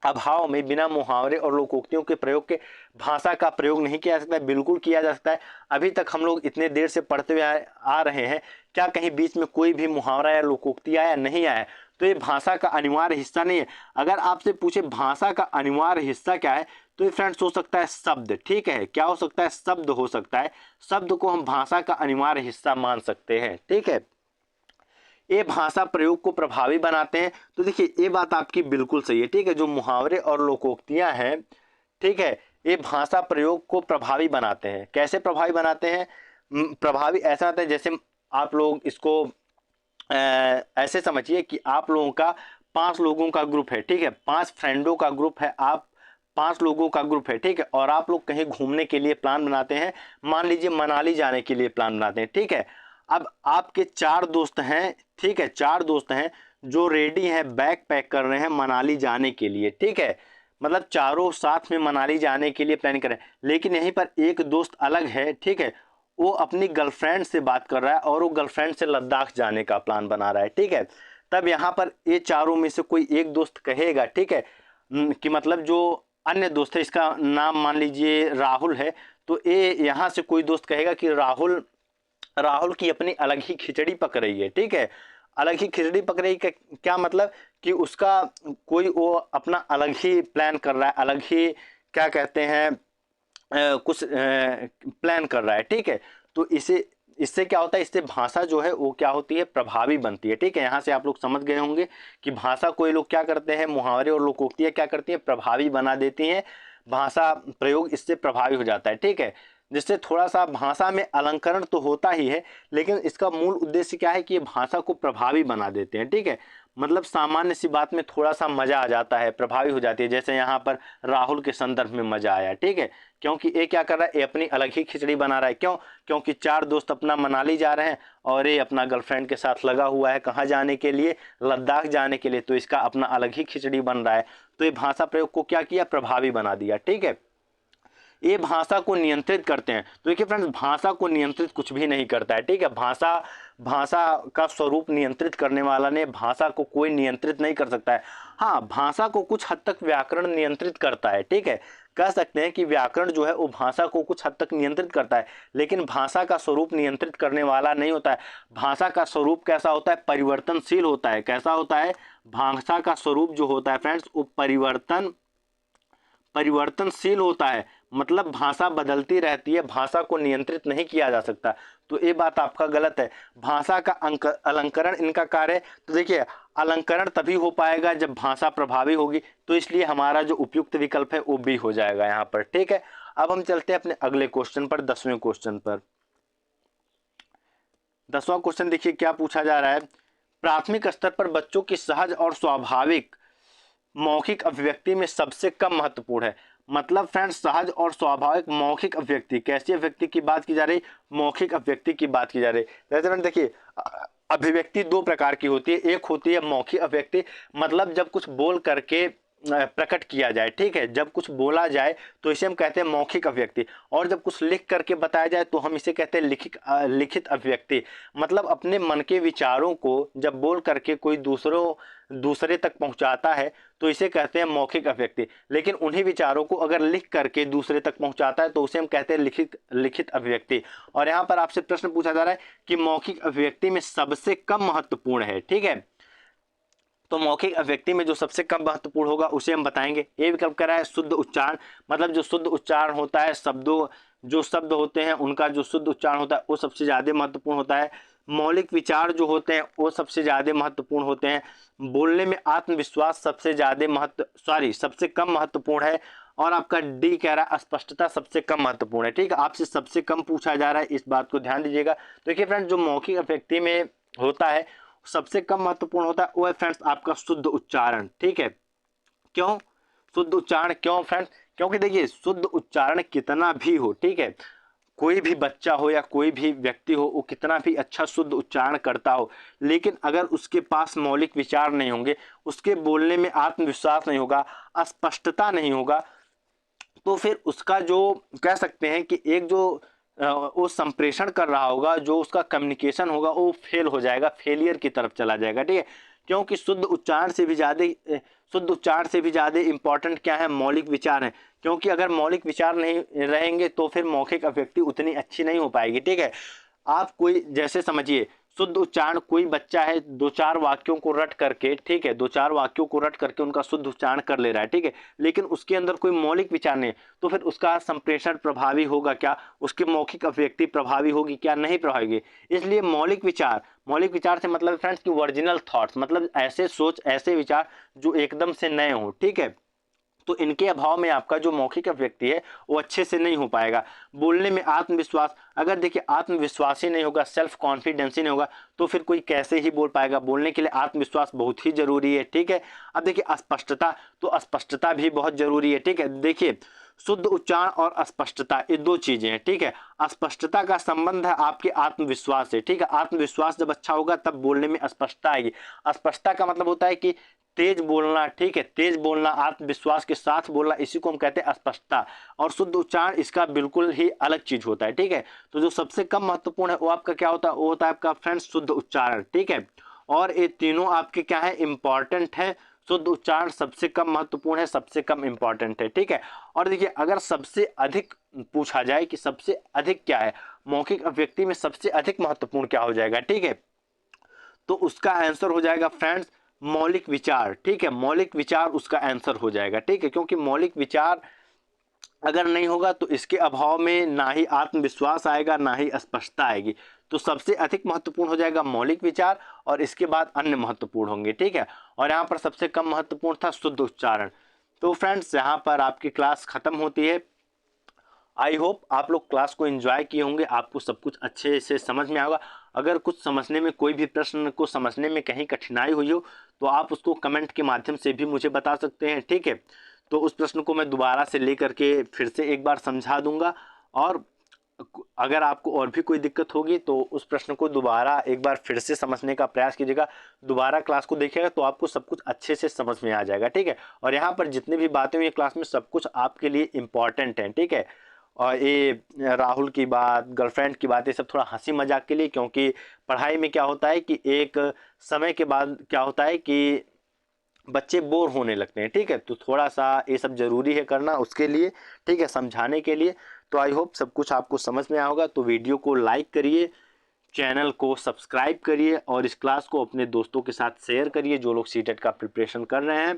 अभाव में, बिना मुहावरे और लोकोक्तियों के प्रयोग के भाषा का प्रयोग नहीं किया जा सकता है? बिल्कुल किया जा सकता है। अभी तक हम लोग इतने देर से पढ़ते हुए आ रहे हैं, क्या कहीं बीच में कोई भी मुहावरा या लोकोक्ति आया? नहीं आया। तो ये भाषा का अनिवार्य हिस्सा नहीं है। अगर आपसे पूछे भाषा का अनिवार्य हिस्सा क्या है, तो ये फ्रेंड्स हो सकता है शब्द। ठीक है, क्या हो सकता है? शब्द हो सकता है। शब्द को हम भाषा का अनिवार्य हिस्सा मान सकते हैं। ठीक है, ये भाषा प्रयोग को प्रभावी बनाते हैं। तो देखिए ये बात आपकी बिल्कुल सही है। ठीक है, जो मुहावरे और लोकोक्तियां हैं, ठीक है, ये भाषा प्रयोग को प्रभावी बनाते हैं। कैसे प्रभावी बनाते हैं? प्रभावी ऐसा होता है जैसे आप लोग इसको ऐसे समझिए कि आप लोगों का 5 लोगों का ग्रुप है। ठीक है, 5 फ्रेंडों का ग्रुप है, आप 5 लोगों का ग्रुप है। ठीक है, और आप लोग कहीं घूमने के लिए प्लान बनाते हैं, मान लीजिए मनाली जाने के लिए प्लान बनाते हैं। ठीक है, अब आपके 4 दोस्त हैं। ठीक है, 4 दोस्त हैं जो रेडी हैं, बैग पैक कर रहे हैं मनाली जाने के लिए। ठीक है, मतलब चारों साथ में मनाली जाने के लिए प्लान कर रहे हैं, लेकिन यहीं पर एक दोस्त अलग है। ठीक है, वो अपनी गर्लफ्रेंड से बात कर रहा है और वो गर्लफ्रेंड से लद्दाख जाने का प्लान बना रहा है। ठीक है, तब यहाँ पर ये चारों में से कोई एक दोस्त कहेगा, ठीक है, कि मतलब जो अन्य दोस्त है, इसका नाम मान लीजिए राहुल है, तो ये यहाँ से कोई दोस्त कहेगा कि राहुल की अपनी अलग ही खिचड़ी पक रही है। ठीक है, अलग ही खिचड़ी पक रही है क्या मतलब कि उसका कोई वो अपना अलग ही प्लान कर रहा है, अलग ही क्या कहते हैं कुछ प्लान कर रहा है। ठीक है, तो इससे क्या होता है? इससे भाषा जो है वो क्या होती है? प्रभावी बनती है। ठीक है, यहाँ से आप लोग समझ गए होंगे कि भाषा को ये लोग क्या करते हैं, मुहावरे और लोकोक्तियाँ क्या करती हैं? प्रभावी बना देती हैं। भाषा प्रयोग इससे प्रभावी हो जाता है। ठीक है, जिससे थोड़ा सा भाषा में अलंकरण तो होता ही है, लेकिन इसका मूल उद्देश्य क्या है कि ये भाषा को प्रभावी बना देते हैं। ठीक है, मतलब सामान्य सी बात में थोड़ा सा मजा आ जाता है, प्रभावी हो जाती है। जैसे यहाँ पर राहुल के संदर्भ में मजा आया। ठीक है, क्योंकि ये क्या कर रहा है? ये अपनी अलग ही खिचड़ी बना रहा है। क्यों? क्योंकि 4 दोस्त अपना मनाली जा रहे हैं और ये अपना गर्लफ्रेंड के साथ लगा हुआ है कहाँ जाने के लिए? लद्दाख जाने के लिए। तो इसका अपना अलग ही खिचड़ी बन रहा है। तो ये भाषा प्रयोग को क्या किया? प्रभावी बना दिया। ठीक है, ये भाषा को नियंत्रित करते हैं। तो देखिए फ्रेंड्स, भाषा को नियंत्रित कुछ भी नहीं करता है। ठीक है, भाषा का स्वरूप नियंत्रित करने वाला ने भाषा को कोई नियंत्रित नहीं कर सकता है। हाँ, भाषा को कुछ हद तक व्याकरण नियंत्रित करता है। ठीक है, कह सकते हैं कि व्याकरण जो है वो भाषा को कुछ हद तक नियंत्रित करता है, लेकिन भाषा का स्वरूप नियंत्रित करने वाला नहीं होता है। भाषा का स्वरूप कैसा होता है? परिवर्तनशील होता है। कैसा होता है? भाषा का स्वरूप जो होता है फ्रेंड्स, वो परिवर्तनशील होता है। मतलब भाषा बदलती रहती है, भाषा को नियंत्रित नहीं किया जा सकता। तो ये बात आपका गलत है। भाषा का अलंकरण इनका कार्य है। तो देखिए, अलंकरण तभी हो पाएगा जब भाषा प्रभावी होगी। तो इसलिए हमारा जो उपयुक्त विकल्प है वो भी हो जाएगा यहाँ पर। ठीक है, अब हम चलते हैं अपने अगले क्वेश्चन पर, 10वें क्वेश्चन पर। 10वां क्वेश्चन देखिए क्या पूछा जा रहा है। प्राथमिक स्तर पर बच्चों की सहज और स्वाभाविक मौखिक अभिव्यक्ति में सबसे कम महत्वपूर्ण है। मतलब फ्रेंड्स, सहज और स्वाभाविक मौखिक अभिव्यक्ति, कैसी अभिव्यक्ति की बात की जा रही? मौखिक अभिव्यक्ति की बात की जा रही। जैसे फ्रेंड्स देखिए, अभिव्यक्ति 2 प्रकार की होती है। एक होती है मौखिक अभिव्यक्ति, मतलब जब कुछ बोल करके प्रकट किया जाए। ठीक है, जब कुछ बोला जाए तो इसे हम कहते हैं मौखिक अभिव्यक्ति। और जब कुछ लिख करके बताया जाए तो हम इसे कहते हैं लिखित अभिव्यक्ति। मतलब अपने मन के विचारों को जब बोल करके कोई दूसरे तक पहुंचाता है तो इसे कहते हैं मौखिक अभिव्यक्ति। लेकिन उन्हीं विचारों को अगर लिख करके दूसरे तक पहुंचाता है तो उसे हम कहते हैं लिखित अभिव्यक्ति। और यहाँ पर आपसे प्रश्न पूछा जा रहा है कि मौखिक अभिव्यक्ति में सबसे कम महत्वपूर्ण है। ठीक है, तो मौखिक अभिव्यक्ति में जो सबसे कम महत्वपूर्ण होगा उसे हम बताएंगे। ये विकल्प कह रहा है शुद्ध उच्चारण। मतलब जो शुद्ध उच्चारण होता है, जो शब्द होते हैं उनका जो शुद्ध उच्चारण होता है वो सबसे ज़्यादा महत्वपूर्ण होता है। मौलिक विचार जो होते हैं वो सबसे ज़्यादा महत्वपूर्ण होते हैं। बोलने में आत्मविश्वास सबसे कम महत्वपूर्ण है। और आपका डी कह रहा है स्पष्टता सबसे कम महत्वपूर्ण है। ठीक है, आपसे सबसे कम पूछा जा रहा है, इस बात को ध्यान दीजिएगा। देखिए फ्रेंड्स, जो मौखिक अभिव्यक्ति में होता है सबसे कम महत्वपूर्ण होता है वो है फ्रेंड्स आपका शुद्ध उच्चारण। ठीक है, क्यों शुद्ध उच्चारण? क्यों फ्रेंड्स? क्योंकि देखिए, शुद्ध उच्चारण कितना भी हो, ठीक है, कोई भी बच्चा हो या कोई भी व्यक्ति हो, वो कितना भी अच्छा शुद्ध उच्चारण करता हो, लेकिन अगर उसके पास मौलिक विचार नहीं होंगे, उसके बोलने में आत्मविश्वास नहीं होगा, अस्पष्टता नहीं होगा, तो फिर उसका जो कह सकते हैं कि एक जो वो संप्रेषण कर रहा होगा, जो उसका कम्युनिकेशन होगा वो फेल हो जाएगा, फेलियर की तरफ चला जाएगा। ठीक है, क्योंकि शुद्ध उच्चारण से भी ज़्यादा इंपॉर्टेंट क्या है? मौलिक विचार है। क्योंकि अगर मौलिक विचार नहीं रहेंगे तो फिर मौखिक अभिव्यक्ति उतनी अच्छी नहीं हो पाएगी। ठीक है, आप कोई जैसे समझिए शुद्ध उच्चारण, कोई बच्चा है दो चार वाक्यों को रट करके, ठीक है, दो चार वाक्यों को रट करके उनका शुद्ध उच्चारण कर ले रहा है, ठीक है, लेकिन उसके अंदर कोई मौलिक विचार नहीं, तो फिर उसका संप्रेषण प्रभावी होगा क्या, उसकी मौखिक अभिव्यक्ति प्रभावी होगी क्या, नहीं प्रभावी होगी। इसलिए मौलिक विचार से मतलब फ्रेंड्स कि ओरिजिनल थॉट्स, मतलब ऐसे सोच, ऐसे विचार जो एकदम से नए हों, ठीक है, तो इनके अभाव में आपका जो मौखिक अभिव्यक्ति है वो अच्छे से नहीं हो पाएगा। बोलने में आत्मविश्वास, अगर देखिए आत्मविश्वास ही नहीं होगा, सेल्फ कॉन्फिडेंस ही नहीं होगा, तो फिर कोई कैसे ही बोल पाएगा। बोलने के लिए आत्मविश्वास बहुत ही जरूरी है, ठीक है। अब देखिए स्पष्टता, तो स्पष्टता भी बहुत जरूरी है, ठीक है। देखिए शुद्ध उच्चारण और अस्पष्टता ये दो चीजें हैं, ठीक है। अस्पष्टता का संबंध है आपके आत्मविश्वास से, ठीक है। आत्मविश्वास जब अच्छा होगा तब बोलने में स्पष्टता आएगी। अस्पष्टता का मतलब होता है कि तेज बोलना, ठीक है, तेज बोलना, आत्मविश्वास के साथ बोलना, इसी को हम कहते हैं अस्पष्टता। और शुद्ध उच्चारण इसका बिल्कुल ही अलग चीज होता है, ठीक है। तो जो सबसे कम महत्वपूर्ण है वो आपका क्या होता है, वो होता है आपका फ्रेंड्स शुद्ध उच्चारण, ठीक है। और ये तीनों आपके क्या है, इंपॉर्टेंट है। शुद्ध उच्चारण सबसे कम महत्वपूर्ण है, सबसे कम इंपॉर्टेंट है, ठीक है। और देखिए अगर सबसे अधिक पूछा जाए कि सबसे अधिक क्या है, मौखिक अभिव्यक्ति में सबसे अधिक महत्वपूर्ण क्या हो जाएगा, ठीक है, तो उसका आंसर हो जाएगा फ्रेंड्स मौलिक विचार, ठीक है। मौलिक विचार उसका आंसर हो जाएगा, ठीक है, क्योंकि मौलिक विचार अगर नहीं होगा तो इसके अभाव में ना ही आत्मविश्वास आएगा, ना ही स्पष्टता आएगी। तो सबसे अधिक महत्वपूर्ण हो जाएगा मौलिक विचार और इसके बाद अन्य महत्वपूर्ण होंगे, ठीक है। और यहाँ पर सबसे कम महत्वपूर्ण था शुद्ध उच्चारण। तो फ्रेंड्स यहाँ पर आपकी क्लास खत्म होती है। आई होप आप लोग क्लास को एंजॉय किए होंगे, आपको सब कुछ अच्छे से समझ में आएगा। अगर कुछ समझने में, कोई भी प्रश्न को समझने में कहीं कठिनाई हुई हो तो आप उसको कमेंट के माध्यम से भी मुझे बता सकते हैं, ठीक है। तो उस प्रश्न को मैं दोबारा से लेकर के फिर से एक बार समझा दूंगा। और अगर आपको और भी कोई दिक्कत होगी तो उस प्रश्न को दोबारा एक बार फिर से समझने का प्रयास कीजिएगा, दोबारा क्लास को देखिएगा तो आपको सब कुछ अच्छे से समझ में आ जाएगा, ठीक है। और यहाँ पर जितनी भी बातें हुई क्लास में सब कुछ आपके लिए इम्पॉर्टेंट हैं, ठीक है। और ये राहुल की बात, गर्लफ्रेंड की बात, ये सब थोड़ा हंसी मजाक के लिए, क्योंकि पढ़ाई में क्या होता है कि एक समय के बाद क्या होता है कि बच्चे बोर होने लगते हैं, ठीक है। तो थोड़ा सा ये सब जरूरी है करना उसके लिए, ठीक है, समझाने के लिए। तो आई होप सब कुछ आपको समझ में आया होगा। तो वीडियो को लाइक करिए, चैनल को सब्सक्राइब करिए और इस क्लास को अपने दोस्तों के साथ शेयर करिए जो लोग सीटेट का प्रिपरेशन कर रहे हैं,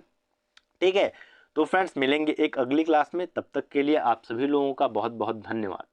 ठीक है। तो फ्रेंड्स मिलेंगे एक अगली क्लास में, तब तक के लिए आप सभी लोगों का बहुत बहुत धन्यवाद।